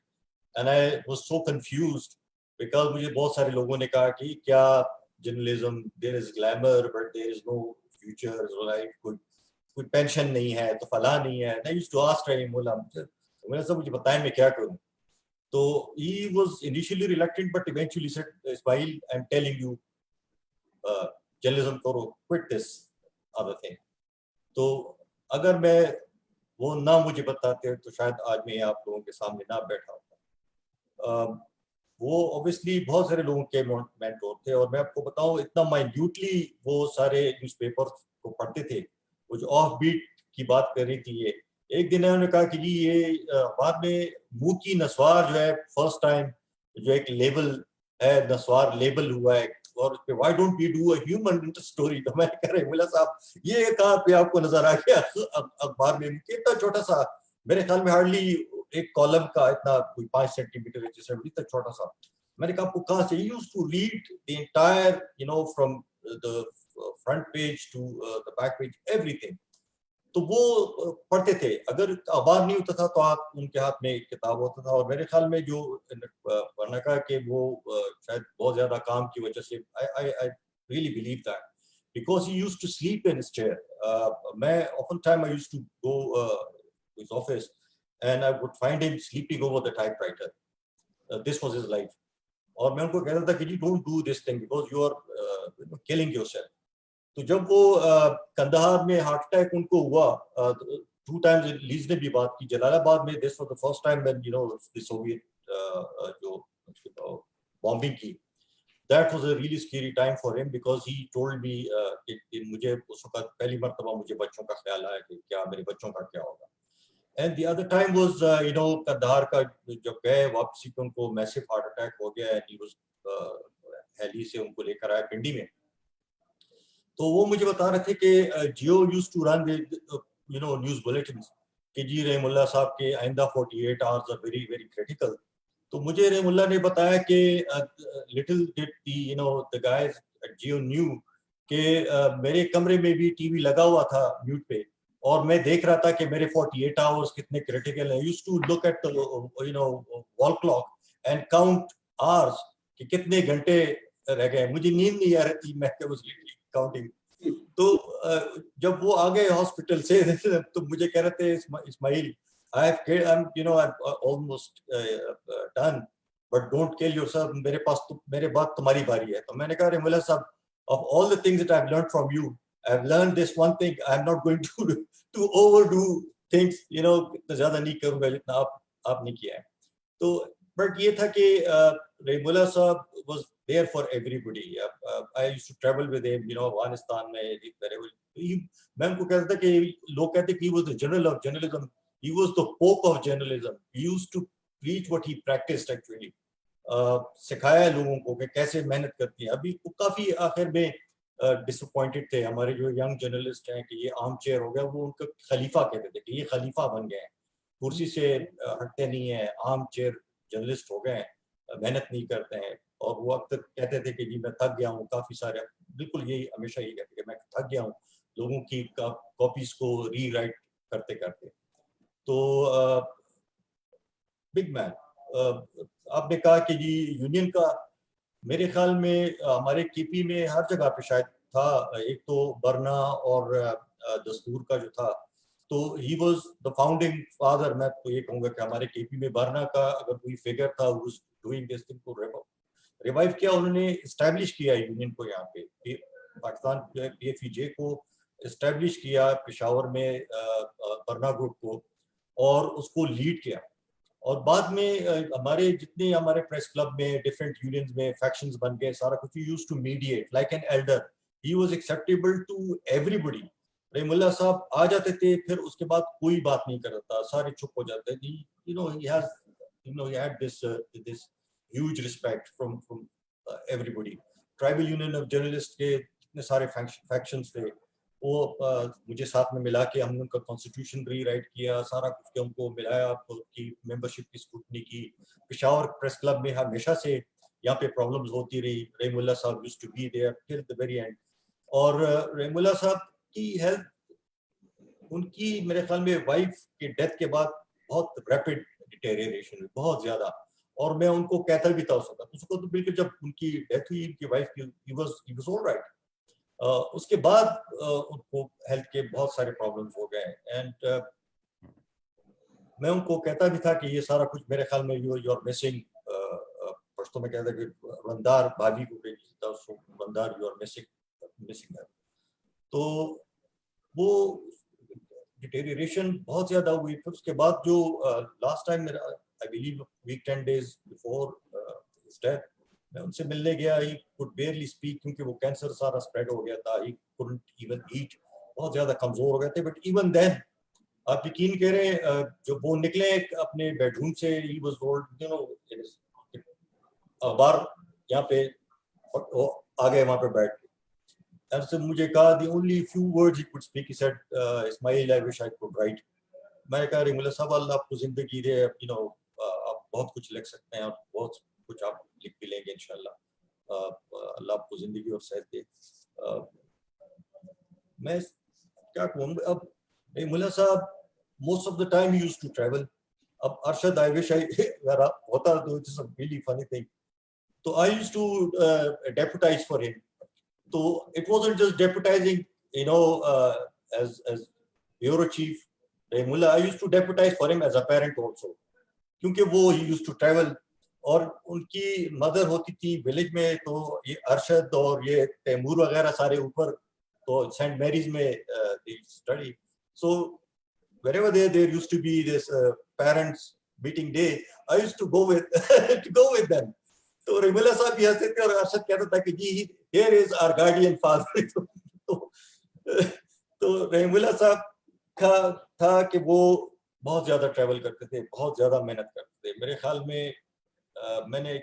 and I was so confused because मुझे बहुत सारे लोगों ने कहा कि क्या journalism, there is glamour but there is no future, life, कोई pension नहीं है, तो फला नहीं है. And I used to ask Rahimullah, मुझे बताएं मैं क्या करूं. So he was initially reluctant, but eventually said, Ismail, I'm telling you, journalism karo, quit this other thing. تو اگر میں وہ نہ مجھے بتاتے تو شاید آج میں آپ لوگوں کے سامنے نہ بیٹھا ہوتا. وہ اوبیسلی بہت سارے لوگوں کے مینٹور تھے, اور میں آپ کو بتاؤں اتنا مائنیوٹلی وہ سارے نیوز پیپر کو پڑھتے تھے. وہ جو آف بیٹ کی بات کر رہی تھی, یہ ایک دن انہوں نے کہا کہ جی یہ بعد میں منہ کی نسوار جو ہے فرسٹ ٹائم جو ایک لیبل ہے, نسوار لیبل ہوا ہے, اور اس پہ why don't we do a human story. تو میں کہہ رہے ملا صاحب یہ کہاں پہ آپ کو نظر آ گیا اخبار میں, اتنا چھوٹا سا, میرے خیال میں ہارڈلی ایک کالم کا اتنا کوئی 5 سینٹی میٹر جیسا اتنا چھوٹا سا. میں نے کہا آپ کو کہاں سے, used to read the entire from the front page to the back page everything. تو وہ پڑھتے تھے, اگر اخبار نہیں ہوتا تھا تو آپ ان کے ہاتھ میں ایک کتاب ہوتا تھا. اور میرے خیال میں جو ورنہ کہا کہ وہ شاید بہت زیادہ کام کی وجہ سے I really believe that because he used to sleep in his chair. میں often time I used to go to his office and I would find him sleeping over the typewriter. This was his life. اور میں ان کو کہتا تھا کہ you don't do this thing because you are killing yourself. تو جب وہ کندہار میں ہارٹ اٹیک ان کو ہوا, 2 times لیز نے بھی بات کی, جلال آباد میں this was the first time when the Soviet جو bombing کی, that was a really scary time for him because he told me کہ مجھے اس وقت پہلی مرتبہ مجھے بچوں کا خیال آیا کہ کیا میرے بچوں کا کیا ہوگا. And the other time was کندہار کا جب گئے واپسی پہ ان کو میسو ہارٹ اٹیک ہو گیا, and he was ہیلی سے ان کو لے کر آیا پنڈی میں. تو وہ مجھے بتا رہے تھے کہ Geo used to run news bulletins کہ جی رحم اللہ صاحب کے آئندہ 48 hours are very very critical. تو مجھے رحم اللہ نے بتایا کہ little did the guys at Jio knew کہ میرے کمرے میں بھی ٹی وی لگا ہوا تھا میوٹ پہ, اور میں دیکھ رہا تھا کہ میرے 48 hours کتنے کریٹیکل ہیں. used to look at wall clock and count hours کہ کتنے گھنٹے رہ گئے. مجھے نیند نہیں آ رہی تھی, میں کاؤنٹنگ. تو جب وہ آگے ہاسپٹل سے تو مجھے کہہ رہے تھے اسماعیل I'm almost done but don't kill yourself, میرے بعد تمہاری باری ہے. تو میں نے کہا رحم اللہ صاحب, of all the things that I've learned from you, I've learned this one thing, I'm not going to overdo things, زیادہ نہیں کروں گا جتنا آپ نے کیا ہے. تو بٹ یہ تھا کہ رحم اللہ صاحب was there for everybody. I used to travel with him, Afghanistan میں میں ان کو کہتا تھا کہ لوگ کہتے کہ he was the general of journalism, he was the pope of journalism, he used to preach what he practiced actually. سکھایا لوگوں کو کہ کیسے محنت کرتی ہیں. ابھی کافی آخر میں ڈس اپوائنٹڈ تھے ہمارے جو ینگ جرنلسٹ ہیں کہ یہ عام چیئر ہو گیا. وہ ان کا خلیفہ کہتے تھے کہ یہ خلیفہ بن گئے ہیں, کرسی سے ہٹتے نہیں ہیں, عام چیئر جرنلسٹ ہو گئے ہیں, محنت نہیں کرتے ہیں. اور وہ اکثر کہتے تھے کہ جی میں تھک گیا ہوں, کافی سارے بالکل یہی ہمیشہ یہ کہتے کہ میں تھک گیا ہوں لوگوں کی کاپیز کو ری رائٹ کرتے کرتے. تو بگ مین, آپ نے کہا کہ جی یونین کا میرے خیال میں ہمارے کے پی میں ہر جگہ پہ شاید تھا. ایک تو برنا اور دستور کا جو تھا, تو he was the founding father. میں تو یہ کہوں گا کہ ہمارے کے پی میں برنا کا اگر کوئی فگر تھا who's doing this thing کو ریوائیو کیا, انہوں نے اسٹیبلش کیا یونین کو یہاں پہ, پاکستان پی ایف ای جے کو اسٹیبلش کیا پشاور میں برنا گروپ کو, اور اس کو لیڈ کیا. اور بعد میں ہمارے جتنے ہمارے پریس کلب میں ڈفرینٹ یونینز میں فیکشنز بن گئے, سارا کچھ used to mediate like an elder. He was acceptable to ایوری بڈی. رحم اللہ صاحب آ جاتے تھے, پھر اس کے بعد کوئی بات نہیں کرتا, سارے چپ ہو جاتے تھے. he had this huge respect from everybody. Tribal Union of Journalists کے اتنے سارے فیکشنز تھے, وہ مجھے ساتھ میں ملا کے ہم نے ان کا کانسٹیٹیوشن ری رائٹ کیا, سارا کچھ ہم کو ملایا, کی ممبرشپ کی اسکروٹنی کی. پشاور پریس کلب میں ہمیشہ سے یہاں پہ پرابلمز ہوتی رہی. رحم اللہ صاحب used to be there till the very end. اور رحم اللہ صاحب کی ہیلتھ, ان کی میرے خیال میں وائف کے ڈیتھ کے بعد بہت ریپڈ ڈیٹیریشن ہوئی, بہت زیادہ. اور میں ان کو کہتا بھی تھا اس وقت تو بالکل جب ان کی ڈیتھ ہوئی, ان کی وائف کی, he was all right. اس کے بعد ان کو ہیلتھ کے بہت سارے پرابلمس ہو گئے. اینڈ میں ان کو کہتا بھی تھا کہ یہ سارا کچھ میرے خیال میں یو آر مسنگ. پشتوں میں کہتا کہ بندار بھابھی کو بندار you are missing missing her. تو وہ ڈیٹیریشن بہت زیادہ ہوئی. پھر اس کے بعد جو لاسٹ ٹائم میرا I believe week 10 days before his death, میں ان سے ملنے گیا. ہی could barely speak کیونکہ وہ کینسر سارا اسپریڈ ہو گیا تھا. He couldn't even eat, بہت زیادہ کمزور ہو گئے تھے. بٹ ایون دین آپ یقین کریں جب وہ نکلے اپنے بیڈ روم سے, he was told, you know, اخبار یہاں پہ آ گئے وہاں پہ بیٹھ کے. سے مجھے کہا the only few words he could speak, he said, Ismail, I wish I could write. میں نے کہا رحیم اللہ صاحب اللہ آپ کو زندگی دے, you know, آپ بہت کچھ لکھ سکتے ہیں, آپ بہت کچھ آپ لکھ بھی لیں گے انشاءاللہ, اللہ آپ کو زندگی اور صحت دے. میں کیا کہوں اب, رحیم اللہ صاحب most of the time he used to travel. اب ارشد I wish I ہوتا تو it's a really funny thing. تو I used to deputize for him. So it wasn't just deputizing, you know, as bureau chief Rahimullah. I used to deputize for him as a parent also, کیونکہ وہ he used to travel. اور ان کی mother ہوتی تھی village میں, تو یہ ارشد اور یہ تیمور وغیرہ سارے اوپر, تو سینٹ میریز میں they study. So wherever there used to be this parents meeting day, I used to go with them. تو رحیم اللہ صاحب بھی ہنستے تھے اور ارشد کہتا تھا کہ جی here is our guardian father. تو رحیم اللہ صاحب کا تھا کہ وہ بہت زیادہ ٹریول کرتے تھے, بہت زیادہ محنت کرتے تھے. میرے خیال میں میں نے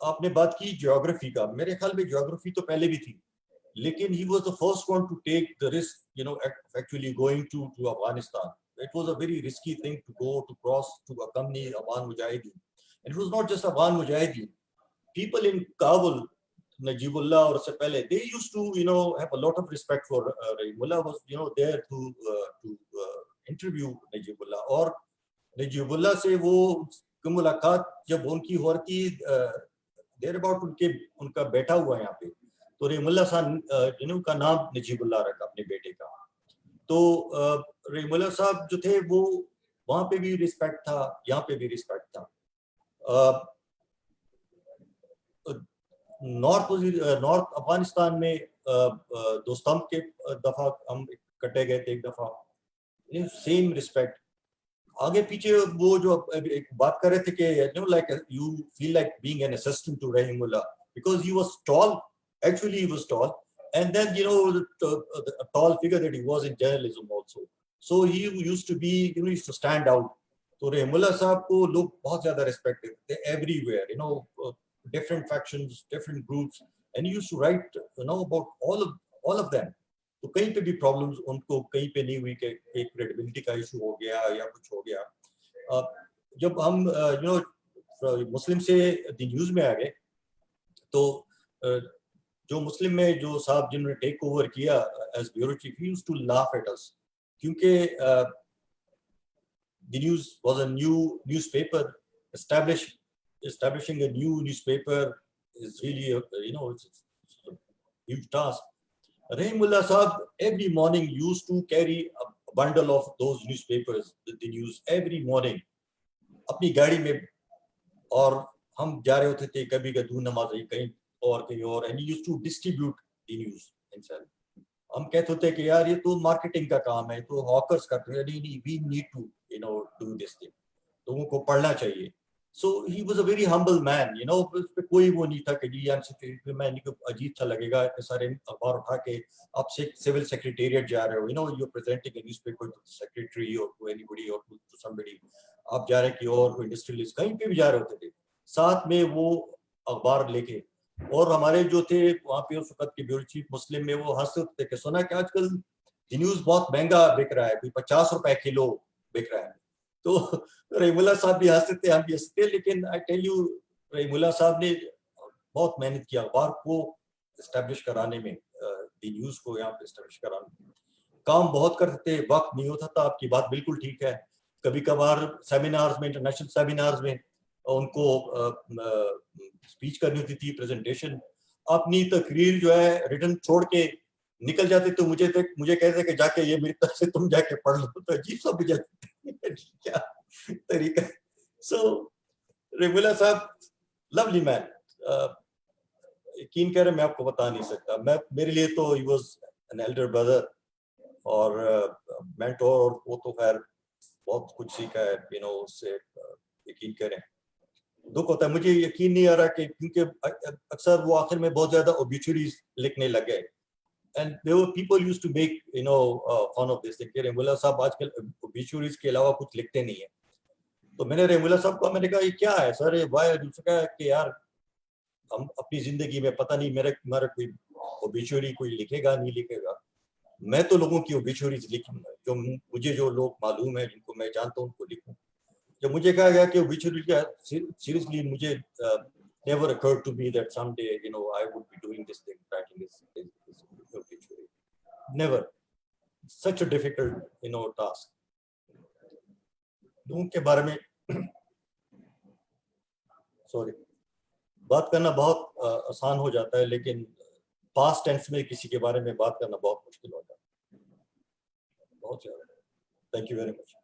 آپ نے بات کی جیوگرافی کا, میرے خیال میں جیوگرافی تو پہلے بھی تھی, لیکن he was the first one to take the risk, you know, actually going to Afghanistan. It was a very risky thing to go to cross to accompany Afghan Mujahideen. And it was not just Afghan Mujahideen. People in Kabul, Najibullah or se pehle, they used to, you know, have a lot of respect for Rahimullah. Was, you know, there to interview Najibullah. Or Najibullah se wo mulakat jab unki ho rahi thi, there about unka بیٹا ہوا ہے یہاں پہ, تو رحیم اللہ صاحب جنہوں کا نام نجیب اللہ رکھا اپنے بیٹے کا. تو رحیم اللہ صاحب جو تھے وہ وہاں پہ بھی رسپیکٹ تھا, یہاں پہ بھی رسپیکٹ تھا. نارتھ افغانستان میں دوستم کے دفعہ ہم کٹے گئے تھے ایک دفعہ, سیم رسپیکٹ. آگے پیچھے وہ جو ایک بات کر رہے تھے کہ you know, like you feel like being an assistant to Rahimullah because he was tall. Actually he was tall, and then you know the tall figure that he was in journalism also. So he used to be, you know, used to stand out. تو Rahimullah صاحب کو لوگ بہت زیادہ respect دیتے تھے everywhere, you know, different factions, different groups, and he used to write, you know, about all of them. تو کہیں پہ بھی پرابلمز ان کو کہیں پہ نہیں ہوئی کہ ایک کریڈیبلٹی کا ایشو ہو گیا یا کچھ ہو گیا. جب ہم یو نو مسلم سے دی نیوز میں آ گئے, تو جو مسلم میں جو صاحب جنہوں نے ٹیک اوور کیا as bureau chief, he used to laugh at us, کیونکہ the news was a newspaper. establishing a new newspaper is really you know, it's a huge task. Rahimullah Sahab every morning used to carry a bundle of those newspapers, the news, every morning اپنی گاڑی میں, اور ہم جا رہے ہوتے تھے کبھی دور نماز کہیں اور and he used to distribute the news himself. ہم کہتے ہوتے کہ یار یہ تو مارکیٹنگ کا کام ہے, تو ہاکرز کرتے ہیں, نہیں we need to, you know, do this thing, لوگوں کو پڑھنا چاہیے. So he was a very humble man, you know, اس پہ کوئی وہ نہیں تھا کہ جی میں عجیب سا لگے گا اتنے سارے اخبار اٹھا کے آپ سے سول سیکریٹریٹ جا رہے ہو, you know, you're presenting a newspaper to the secretary or to anybody or to somebody. آپ جا رہے ہیں کہ اور انڈسٹریلسٹ کہیں پہ بھی جا رہے ہوتے تھے ساتھ میں وہ اخبار لے کے. اور ہمارے جو تھے وہاں پہ اس وقت کے بیورو چیف مسلم میں, وہ ہنستے ہوتے تھے کہ سنا کہ آج کل نیوز بہت مہنگا بک رہا ہے, کوئی 50 روپے کلو بک رہا ہے. تو رحیم اللہ صاحب بھی ہنستے تھے, ہم بھی ہنستے تھے, لیکن آئی ٹیل یو رحیم اللہ صاحب نے بہت محنت کیا اخبار کو اسٹیبلش کرانے میں, دی نیوز کو یہاں پہ اسٹیبلش کرانے میں. کام بہت کرتے تھے, وقت نہیں ہوتا تھا. آپ کی بات بالکل ٹھیک ہے, کبھی کبھار سیمینارز میں, انٹرنیشنل سیمینارز میں ان کو اسپیچ کرنی ہوتی تھی, پریزنٹیشن. اپنی تقریر جو ہے ریٹن چھوڑ کے نکل جاتے, تو مجھے کہتے کہ جا کے یہ میری طرف سے تم جا کے پڑھ لو. تو عجیب سا مجھے کیا طریقہ. سو رحیم اللہ صاحب lovely man, یقین کریں میں آپ کو بتا نہیں سکتا. میرے لیے تو he was an elder brother اور مینٹور, اور وہ تو خیر بہت کچھ سیکھا ہے اس سے. یقین کریں دکھ ہوتا ہے, مجھے یقین نہیں آ رہا کہ کیونکہ اکثر وہ آخر میں بہت زیادہ اوبیچوریز لکھنے لگے. And there were people used to make fun of this thing. کہ رحیم اللہ صاحب آج کل اوبیچوریز کے علاوہ کچھ لکھتے نہیں ہیں. تو میں نے رحیم اللہ صاحب کو میں نے کہا یہ کیا ہے سر, دوسرا کہا کہ یار ہم اپنی زندگی میں پتہ نہیں میرا کوئی اوبیچوری کوئی لکھے گا نہیں لکھے گا. میں تو لوگوں کی اوبیچوریز لکھوں گا, جو مجھے جو لوگ معلوم ہیں جن کو میں جانتا ہوں ان کو لکھوں. جب مجھے کہا گیا کہ اوبیچوری کا سیریسلی مجھے never occurred to me that someday I would be doing this thing, writing this obituary. Never. Such a difficult task. لوگوں کے بارے میں سوری بات کرنا بہت آسان ہو جاتا ہے, لیکن پاسٹ ٹینس میں کسی کے بارے میں بات کرنا بہت مشکل ہوتا ہے, بہت زیادہ. Thank you very much.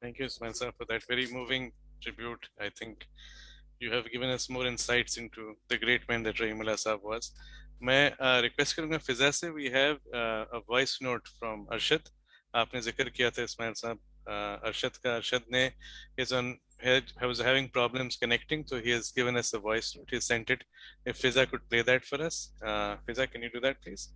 Thank you, Ismail sir, for that very moving tribute. I think you have given us more insights into the great man that Rahimullah Sahab was. میں ریکویسٹ کروں گا فضا سے, we have a voice note from Arshad. آپ نے ذکر کیا تھا اسماعیل صاحب ارشد کا. ارشد نے was having problems connecting, so he has given us a voice note. He sent it. If Fiza could play that for us. Fiza, can you do that please?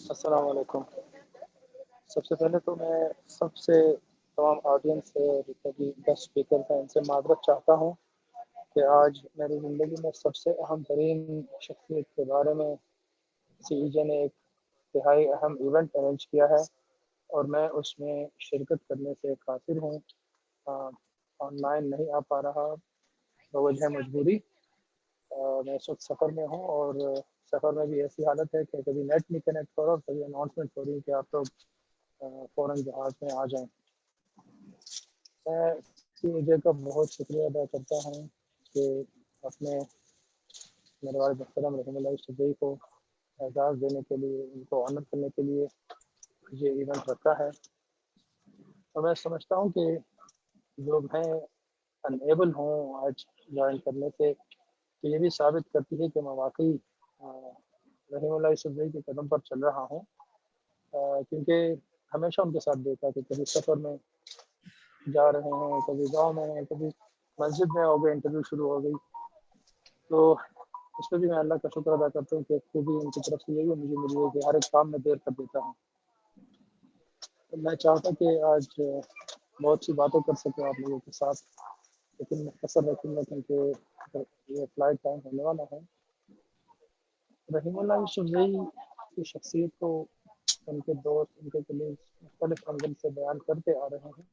السلام علیکم. سب سے پہلے تو میں سب سے تمام آڈینس سے جتنے بھی گیسٹ اسپیکر ہیں ان سے معذرت چاہتا ہوں کہ آج میری زندگی میں سب سے اہم ترین شخصیت کے بارے میں سی ای جے نے ایک انتہائی اہم ایونٹ ارینج کیا ہے اور میں اس میں شرکت کرنے سے قاصر ہوں. آن لائن نہیں آ پا رہا بوجہ مجبوری. میں اس وقت سفر میں ہوں اور سفر میں بھی ایسی حالت ہے کہ کبھی نیٹ نہیں کنیکٹ ہو رہا اور کبھی اناؤنسمنٹ ہو رہی ہے کہ آپ لوگ فوراً جہاز میں آ جائیں. میں سی ای جے کا بہت شکریہ ادا کرتا ہوں کہ اپنے میرے والد محترم رحیم اللہ یوسفزئی کو اعزاز دینے کے لیے, ان کو آنر کرنے کے لیے یہ ایونٹ رکھا ہے. اور میں سمجھتا ہوں کہ جو میں انیبل ہوں آج جوائن کرنے سے, تو یہ بھی ثابت کرتی ہے کہ میں واقعی رحیم اللہ یوسفزئی کے قدم پر چل رہا ہوں, کیونکہ ہمیشہ ان کے ساتھ دیکھا کہ کبھی سفر میں جا رہے ہیں, کبھی گاؤں میں ہیں, کبھی مسجد میں ہو گئے, انٹرویو شروع ہو گئی. تو اس پہ بھی میں اللہ کا شکر ادا کرتا ہوں کہ خوبی ان کی طرف سے یہی مجھے ملی ہے کہ ہر ایک کام میں دیر کر دیتا ہوں. میں چاہتا کہ آج بہت سی باتیں کر سکوں آپ لوگوں کے ساتھ, لیکن مختصر رکھوں گا کیونکہ یہ فلائٹ ٹائم ہونے والا ہے. رحیم اللہ یوسفزئی کی شخصیت کو ان کے دوست, ان کے کلیگز مختلف انگل سے بیان کرتے آ رہے ہیں,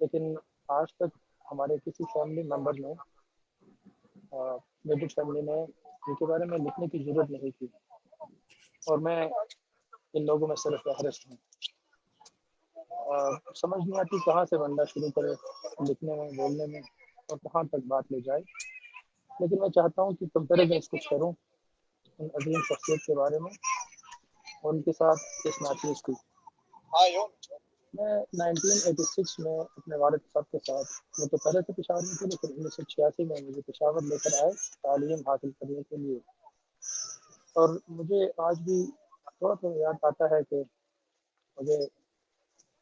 لیکن آج تک ہمارے کسی فیملی ممبر نے میری فیملی نے ان کے بارے میں لکھنے کی ضرورت نہیں کی, اور میں ان لوگوں میں صرف فہرست ہوں. سمجھ نہیں آتی کہاں سے بندہ شروع کرے لکھنے میں, بولنے میں, اور کہاں تک بات لے جائے. لیکن میں چاہتا ہوں کہ کمپیریزنس کچھ کروں ان عظیم شخصیت کے بارے میں اور ان کے ساتھ اس میچز کی. میں 1986 میں اپنے والد صاحب کے ساتھ, وہ تو پہلے سے پشاور میں تھے لیکن 1986 میں مجھے پشاور لے کر آئے تعلیم حاصل کرنے کے لیے. اور مجھے آج بھی تھوڑا تھوڑا یاد آتا ہے کہ مجھے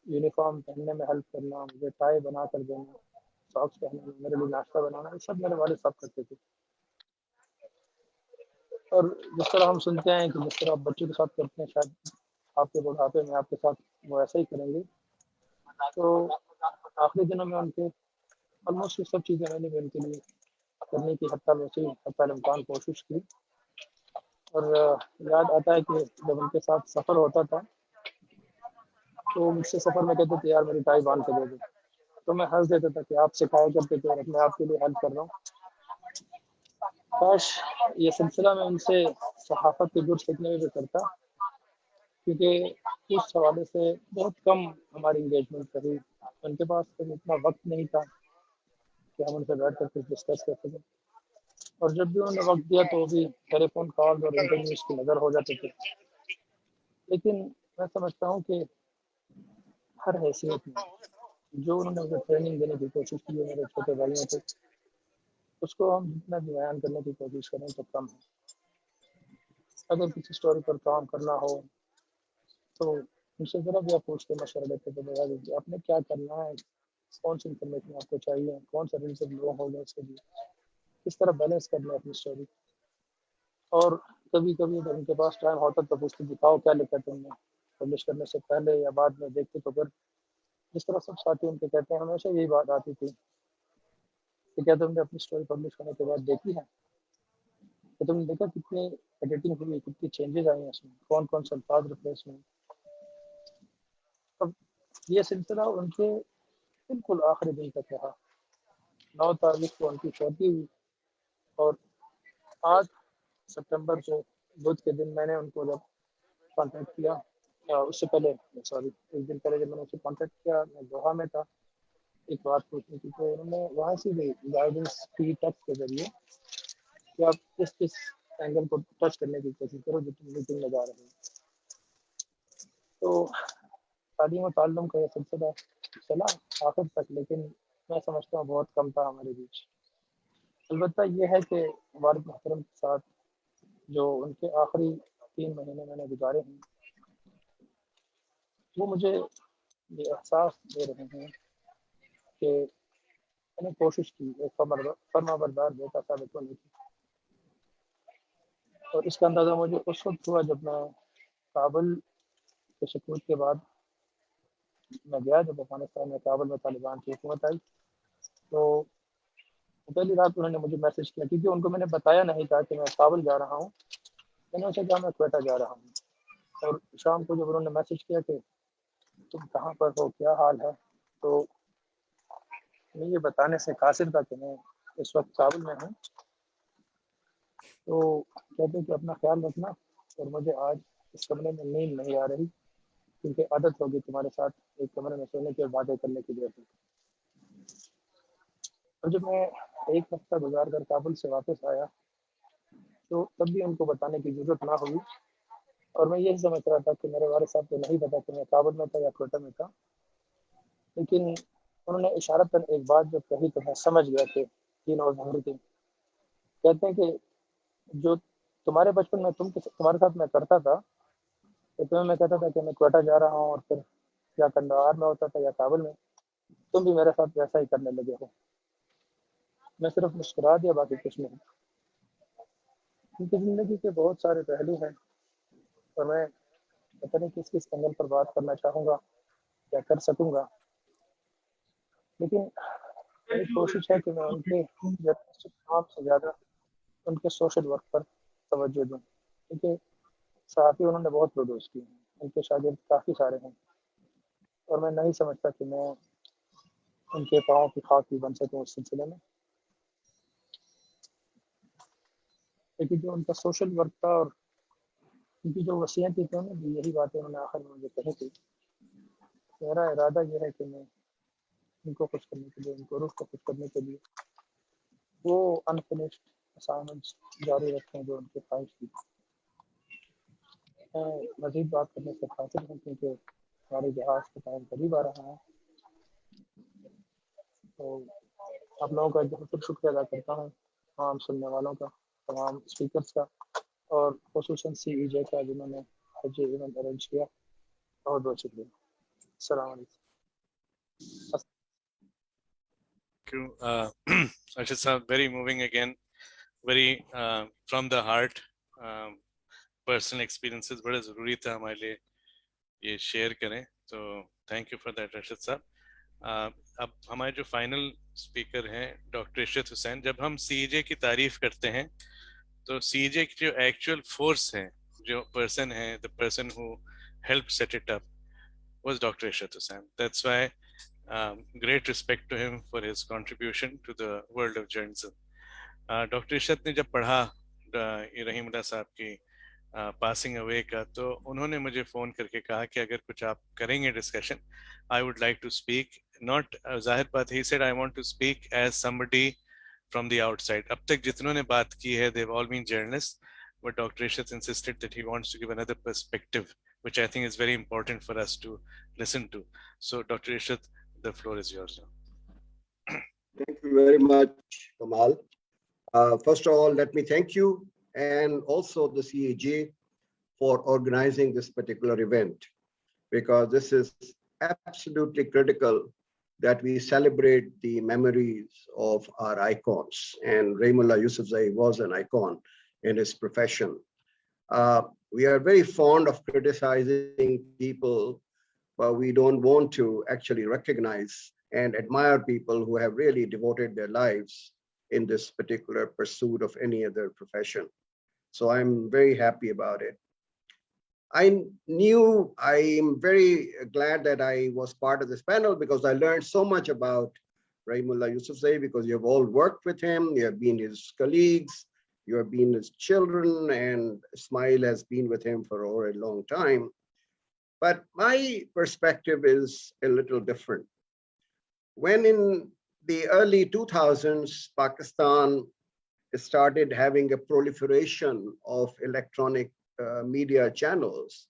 یونیفارم پہننے میں ہیلپ کرنا, مجھے ٹائی بنا کر دینا, ساکس پہننا, میرے لیے ناشتہ بنانا, یہ سب میرے والد صاحب کرتے تھے. اور جس طرح ہم سنتے ہیں کہ جس طرح آپ بچوں کے ساتھ کرتے ہیں, شاید آپ کے بڑھاپے میں آپ کے ساتھ وہ ایسا ہی کریں گے. تو آخری دنوں میں ان کے آلموسٹ یہ سب چیزیں میں نے بھی ان کے لیے کرنے کی حتی الامکان کوشش کی. اور یاد آتا ہے کہ جب ان کے ساتھ سفر ہوتا تھا تو مجھ سے سفر میں کہتے تھے یار میری ٹائی باندھ کے دے دو, تو میں ہنس دیتا تھا کہ آپ سکھایا کرتے تھے اور میں آپ کے لیے ہیلپ کر رہا ہوں. کاش یہ سلسلہ میں ان سے صحافت کے گر سیکھنے میں بھی کرتا, کیونکہ اس حوالے سے بہت کم ہماری انگیجمنٹ رہی. ان کے پاس کبھی اتنا وقت نہیں تھا کہ ہم ان سے بیٹھ کر کچھ ڈسکس کر سکیں, اور جب بھی انہوں نے وقت دیا تو بھی ٹیلی فون کال اور انٹرویوز کی نظر ہو جاتے تھے. लेकिन मैं समझता हूँ कि हर हैसियत में जो उन्होंने मुझे ट्रेनिंग देने की कोशिश की है मेरे छोटे भाइयों को, उसको हम जितना भी बयान करने की कोशिश करें तो कम है. अगर किसी स्टोरी पर काम करना हो तो उनसे ज़रा भी आप पूछ के मशवरा लेते तो बता दीजिए आपने क्या करना है, कौन सी इन्फॉर्मेशन आपको चाहिए, कौन सा रिलेटिव लो होगा इसके लिए, किस तरह बैलेंस करना है अपनी स्टोरी. और कभी कभी अगर उनके पास टाइम होता तो पूछते दिखाओ क्या लिखा तुमने पब्लिश करने से पहले या बाद में, देखते तो फिर जिस तरह सब साथी उनके कहते हैं हमेशा यही बात आती थी कि क्या तुमने अपनी स्टोरी पब्लिश करने के बाद देखी है, कि तुमने देखा कितनी एडिटिंग हुई, कितनी चेंजेस आई हैं उसमें, कौन कौन से अल्फाज रिप्लेस हुए. अब ये सिलसिला उनके बिल्कुल आखिरी दिन तक रहा. 9 तारीख को उनकी शादी हुई और 8 सितंबर को बुध के दिन मैंने उनको जब कांटेक्ट किया, उससे पहले सॉरी एक दिन पहले जब मैंने उसे कांटेक्ट किया मैं दोहा में था एक बात पूछनी थी, तो उन्होंने वहाँ से भी गाइडेंस की टेक्स्ट के जरिए कि आप किस किस एंगल को टच करने की कोशिश करो जो तुम मीटिंग में जा रहे हो. तो तालीम और ताल्लुम का ये सिलसिला चला आखिर तक, लेकिन मैं समझता हूँ बहुत कम था हमारे बीच. अलबत्ता ये है कि वालिद मोहतरम के साथ जो उनके आखिरी 3 महीने मैंने गुजारे हैं वो मुझे ये एहसास दे रहे हैं कि मैंने कोशिश की एक फर्माबरदार बेटा साबित होने की. और इसका अंदाज़ा मुझे उस वक्त हुआ जब मैं काबुल के सकूत के बाद मैं गया, जब अफगानिस्तान में काबुल में तालिबान की हुकूमत आई तो पहली रात उन्होंने मुझे मैसेज किया, क्योंकि उनको मैंने बताया नहीं था कि मैं काबुल जा रहा हूँ. मैंने उनसे कहा मैं क्वेटा जा रहा हूँ. और शाम को जब उन्होंने मैसेज किया कि तुम कहाँ पर हो, क्या हाल है, तो मैं ये बताने से कासिर था कि मैं इस वक्त काबुल में हूँ. तो कहते कि अपना ख्याल रखना और मुझे आज इस कमरे में नींद नहीं आ रही क्योंकि आदत होगी तुम्हारे साथ एक कमरे में सोने की और बातें करने की जैसे. और जब मैं एक हफ्ता गुजार कर काबुल से वापस आया तो तब भी उनको बताने की जरूरत ना हुई. और मैं यही समझ रहा था कि मेरे वाले साहब को नहीं पता कि मैं काबुल में था या कोटा में था. लेकिन उन्होंने इशारतन एक बात जब कही तो मैं समझ गया कि तीन और ज़रूरी थी. कहते हैं कि जो तुम्हारे बचपन में तुम्हारे साथ मैं करता था, तो तुम्हें मैं कहता था कि मैं कोटा जा रहा हूँ और फिर या कंधार में होता था या काबुल में, तुम भी मेरे साथ वैसा ही करने लगे हो. मैं सिर्फ मुस्कुरा दिया, बाकी कुछ नहीं. क्योंकि ज़िंदगी के बहुत सारे पहलू हैं और मैं पता नहीं किस किस एंगल पर बात करना चाहूँगा, क्या कर सकूँगा. लेकिन मेरी कोशिश है कि मैं उनके जर्नलिस्टिक काम से ज़्यादा उनके सोशल वर्क पर तवज्जो दूँ, क्योंकि सहाफ़ी उन्होंने बहुत प्रोड्यूस किए हैं, उनके शागिर्द काफ़ी सारे हैं और मैं नहीं समझता कि मैं उनके पाँव की खाक भी बन सकूँ उस सिलसिले में. लेकिन जो उनका सोशल वर्क था और उनकी जो वसीयत थी उन्होंने यही बातें उन्होंने आखिर में मुझे कही थी. मेरा इरादा ये है कि मैं उनको खुश करने के लिए, उनको रूह को खुश करने के लिए वो अनफिनिश्ड असाइनमेंट्स जारी रखें जो उनके ख्वाहिश थी. मैं मज़ीद बात करने से कासिर हूँ क्योंकि हमारे जहाज़ का टाइम करीब आ रहा है. तो आप लोगों का बहुत शुक्रिया अदा करता हूँ, तमाम सुनने वालों का, तमाम स्पीकर्स का और खुसूसन CEJ का जिन्होंने आज ये इवेंट अरेंज किया. बहुत बहुत शुक्रिया. अस्सलाम वालेकुम. Arshad sir, very moving again, very from the heart. Personal experiences बड़े ज़रूरी था हमारे लिए ये शेयर करें, तो thank you for that Arshad साहब. अब हमारे जो फाइनल स्पीकर हैं डॉक्टर इशरत हुसैन. जब हम CEJ की तारीफ करते हैं तो CEJ की जो एक्चुअल फोर्स है, जो पर्सन है, the person who help set it up was Dr. Ishrat Hussain. That's why great respect to him for his contribution to the world of journalism. Dr. Ishrat ने जब पढ़ा रहीमुल्लाह साहब की पासिंग अवे का, तो उन्होंने मुझे फ़ोन करके कहा कि अगर कुछ आप करेंगे discussion, I would like to speak. Not ज़ाहिर बात, he said I want to speak as somebody from the outside. अब तक जितनों ने बात की है, they've all been journalists, but Dr. Ishrat insisted that he wants to give another perspective which I think is very important for us to listen to. So, Dr. Ishrat, the floor is yours now. Thank you very much, Kamal. First of all, let me thank you and also the CAJ for organizing this particular event, because this is absolutely critical that we celebrate the memories of our icons. And Rahimullah Yusufzai was an icon in his profession. We are very fond of criticizing people, but we don't want to actually recognize and admire people who have really devoted their lives in this particular pursuit of any other profession. So I'm very happy about it. I'm very glad that I was part of this panel, because I learned so much about Rahimullah Yusufzai, because you have all worked with him, you have been his colleagues, you have been his children, and Ismail has been with him for over a long time. But my perspective is a little different. When in the early 2000s, Pakistan started having a proliferation of electronic media channels,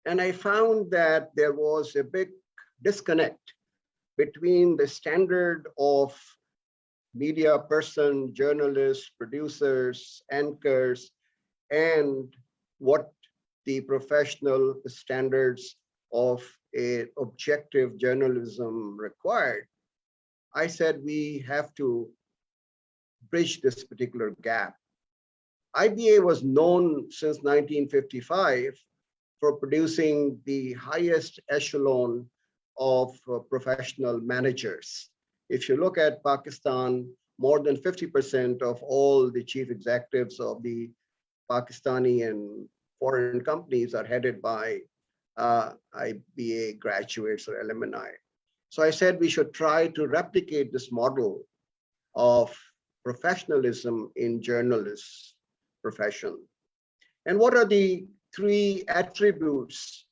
and I found that there was a big disconnect between the standard of media person, journalists, producers, anchors, and what the professional standards of a objective journalism required. I said we have to bridge this particular gap. IBA was known since 1955 for producing the highest echelon of professional managers. If you look at Pakistan, more than 50% of all the chief executives of the Pakistani and foreign companies are headed by IBA graduates or alumni. So I said we should try to replicate this model of professionalism in journalists' profession. And what are the three attributes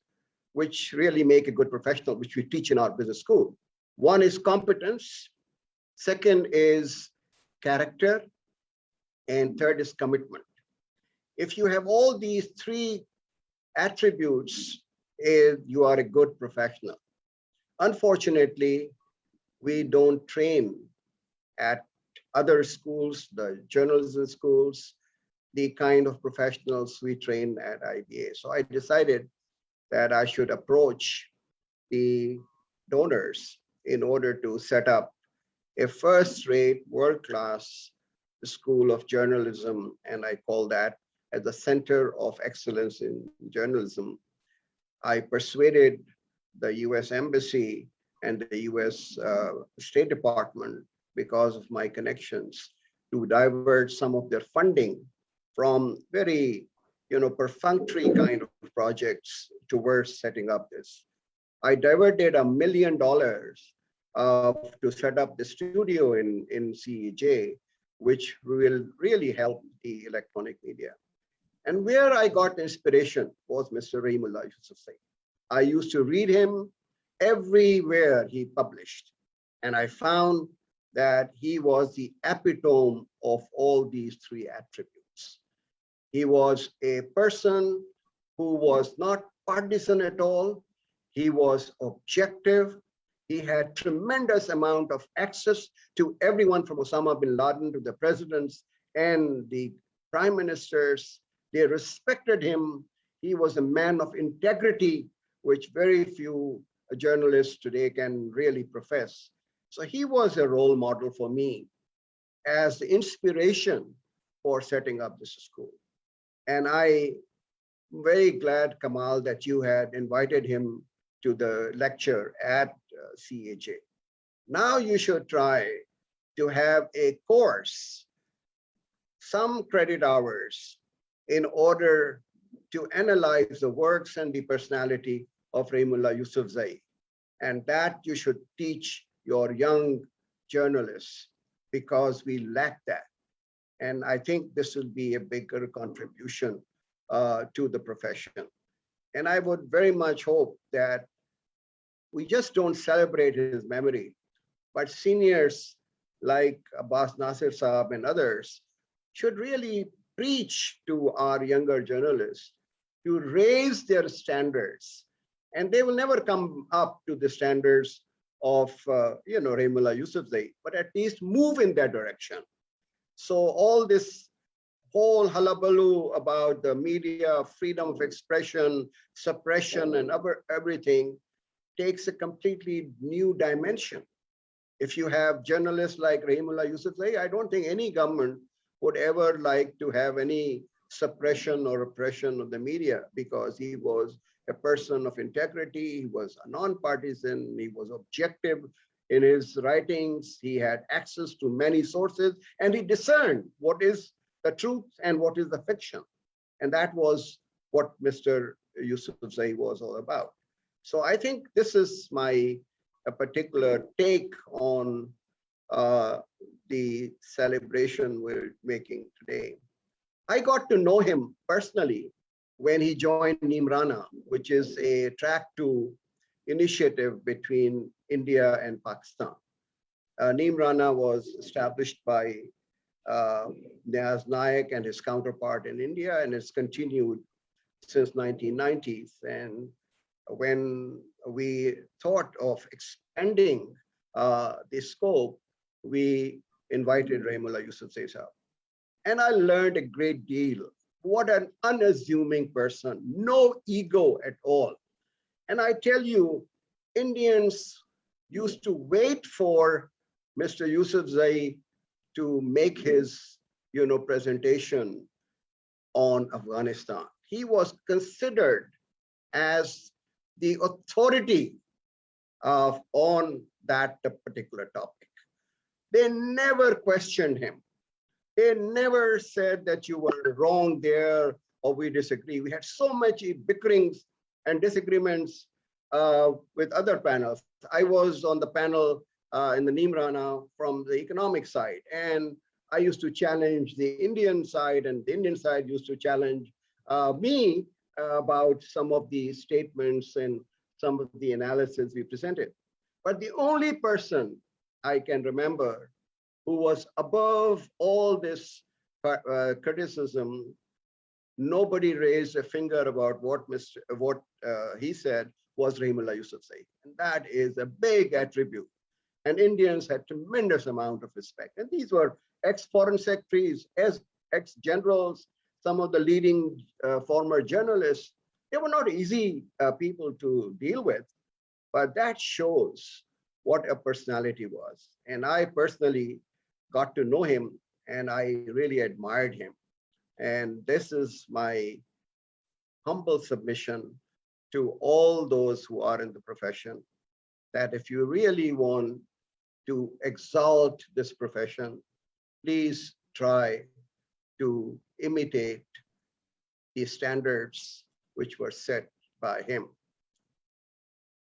which really make a good professional, which we teach in our business school? One is competence, second is character, and third is commitment. If you have all these three attributes, you are a good professional. Unfortunately, we don't train at other schools, the journalism schools, the kind of professionals we train at IBA. So I decided that I should approach the donors in order to set up a first-rate, world-class school of journalism, and I call that as the Center of Excellence in Journalism. I persuaded the US Embassy and the US State Department, because of my connections, to divert some of their funding from very perfunctory kind of projects towards setting up this. I diverted $1 million to set up the studio in CEJ, which will really help the electronic media. And where I got inspiration was Mr. Rahimullah Yusufzai. I used to read him everywhere he published, and I found that he was the epitome of all these three attributes. He was a person who was not partisan at all. He was objective. He had tremendous amount of access to everyone from Osama bin Laden to the presidents and the prime ministers. They respected him. He was a man of integrity, which very few journalists today can really profess. So he was a role model for me as the inspiration for setting up this school. And I'm very glad, Kamal, that you had invited him to the lecture at CAJ. Now you should try to have a course, some credit hours, in order to analyze the works and the personality of Rahimullah Yusufzai. And that you should teach your young journalists, because we lack that. And I think this will be a bigger contribution to the profession. And I would very much hope that we just don't celebrate his memory, but seniors like Abbas Nasir Saab and others should really preach to our younger journalists to raise their standards. And they will never come up to the standards of, Rahimullah Yusufzai, but at least move in that direction. So all this whole hullabaloo about the media, freedom of expression, suppression, and everything takes a completely new dimension. If you have journalists like Rahimullah Yusufzai, I don't think any government would ever like to have any suppression or oppression of the media, because he was a person of integrity, he was a non-partisan, he was objective in his writings, he had access to many sources, and he discerned what is the truth and what is the fiction. And that was what Mr. Yusufzai was all about. So I think this is my particular take on the celebration we're making today. I got to know him personally when he joined Neemrana, which is a track to initiative between India and Pakistan. Neemrana was established by Niaz Naik and his counterpart in India, and it's continued since 1990s. And when we thought of expanding the scope, we invited Rahimullah Yusufzai Sahab. And I learned a great deal. What an unassuming person, no ego at all. And I tell you, Indians used to wait for Mr. Yusufzai to make his, presentation on Afghanistan. He was considered as the authority on that particular topic. They never questioned him. They never said that you were wrong there or we disagree. We had so much bickerings and disagreements with other panels. I was on the panel in the Neemrana from the economic side, and I used to challenge the Indian side, and the Indian side used to challenge me about some of the statements and some of the analysis we presented. But the only person I can remember who was above all this criticism, nobody raised a finger about what he said, was Rahimullah Yusufzai. And that is a big attribute. And Indians had tremendous amount of respect. And these were ex-foreign secretaries, ex-generals, some of the leading former journalists. They were not easy people to deal with, but that shows what a personality was. And I personally got to know him, and I really admired him. And this is my humble submission to all those who are in the profession, that if you really want to exalt this profession, please try to imitate the standards which were set by him: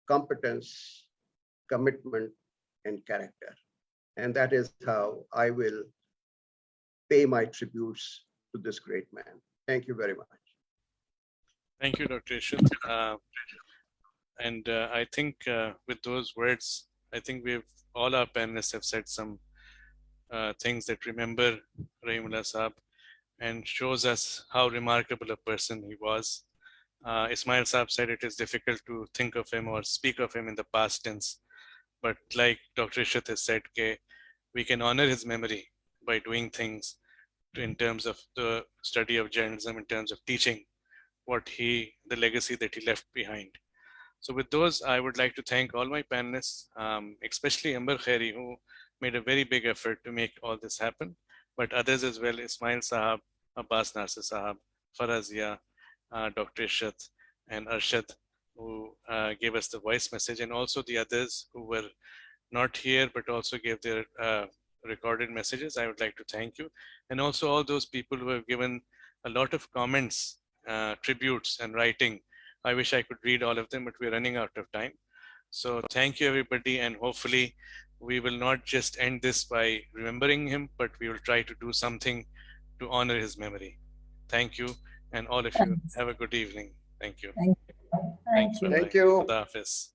competence, commitment, and character. And that is how I will pay my tributes to this great man. Thank you very much. Thank you, Dr. Ishit. I think with those words, I think all our panelists have said some things that remember Rahimullah Sahab and shows us how remarkable a person he was. Ismail Sahab said it is difficult to think of him or speak of him in the past tense. But like Dr. Ishit has said, we can honor his memory by doing things in terms of the study of journalism, in terms of teaching the legacy that he left behind. So with those, I would like to thank all my panelists, especially Amber Khairi, who made a very big effort to make all this happen, but others as well: Ismail Sahab, Abbas Nasir Sahab, Farazia, Dr. Ishit, and Arshad, who gave us the voice message, and also the others who were not here but also gave their recorded messages. I would like to thank you. And also all those people who have given a lot of comments, tributes, and writing. I wish I could read all of them, but we're running out of time. So thank you, everybody, and hopefully we will not just end this by remembering him, but we will try to do something to honor his memory. Thank you, and all of you have a good evening. Thank you. Thank you. Thank you. Thank you. Khuda Hafiz.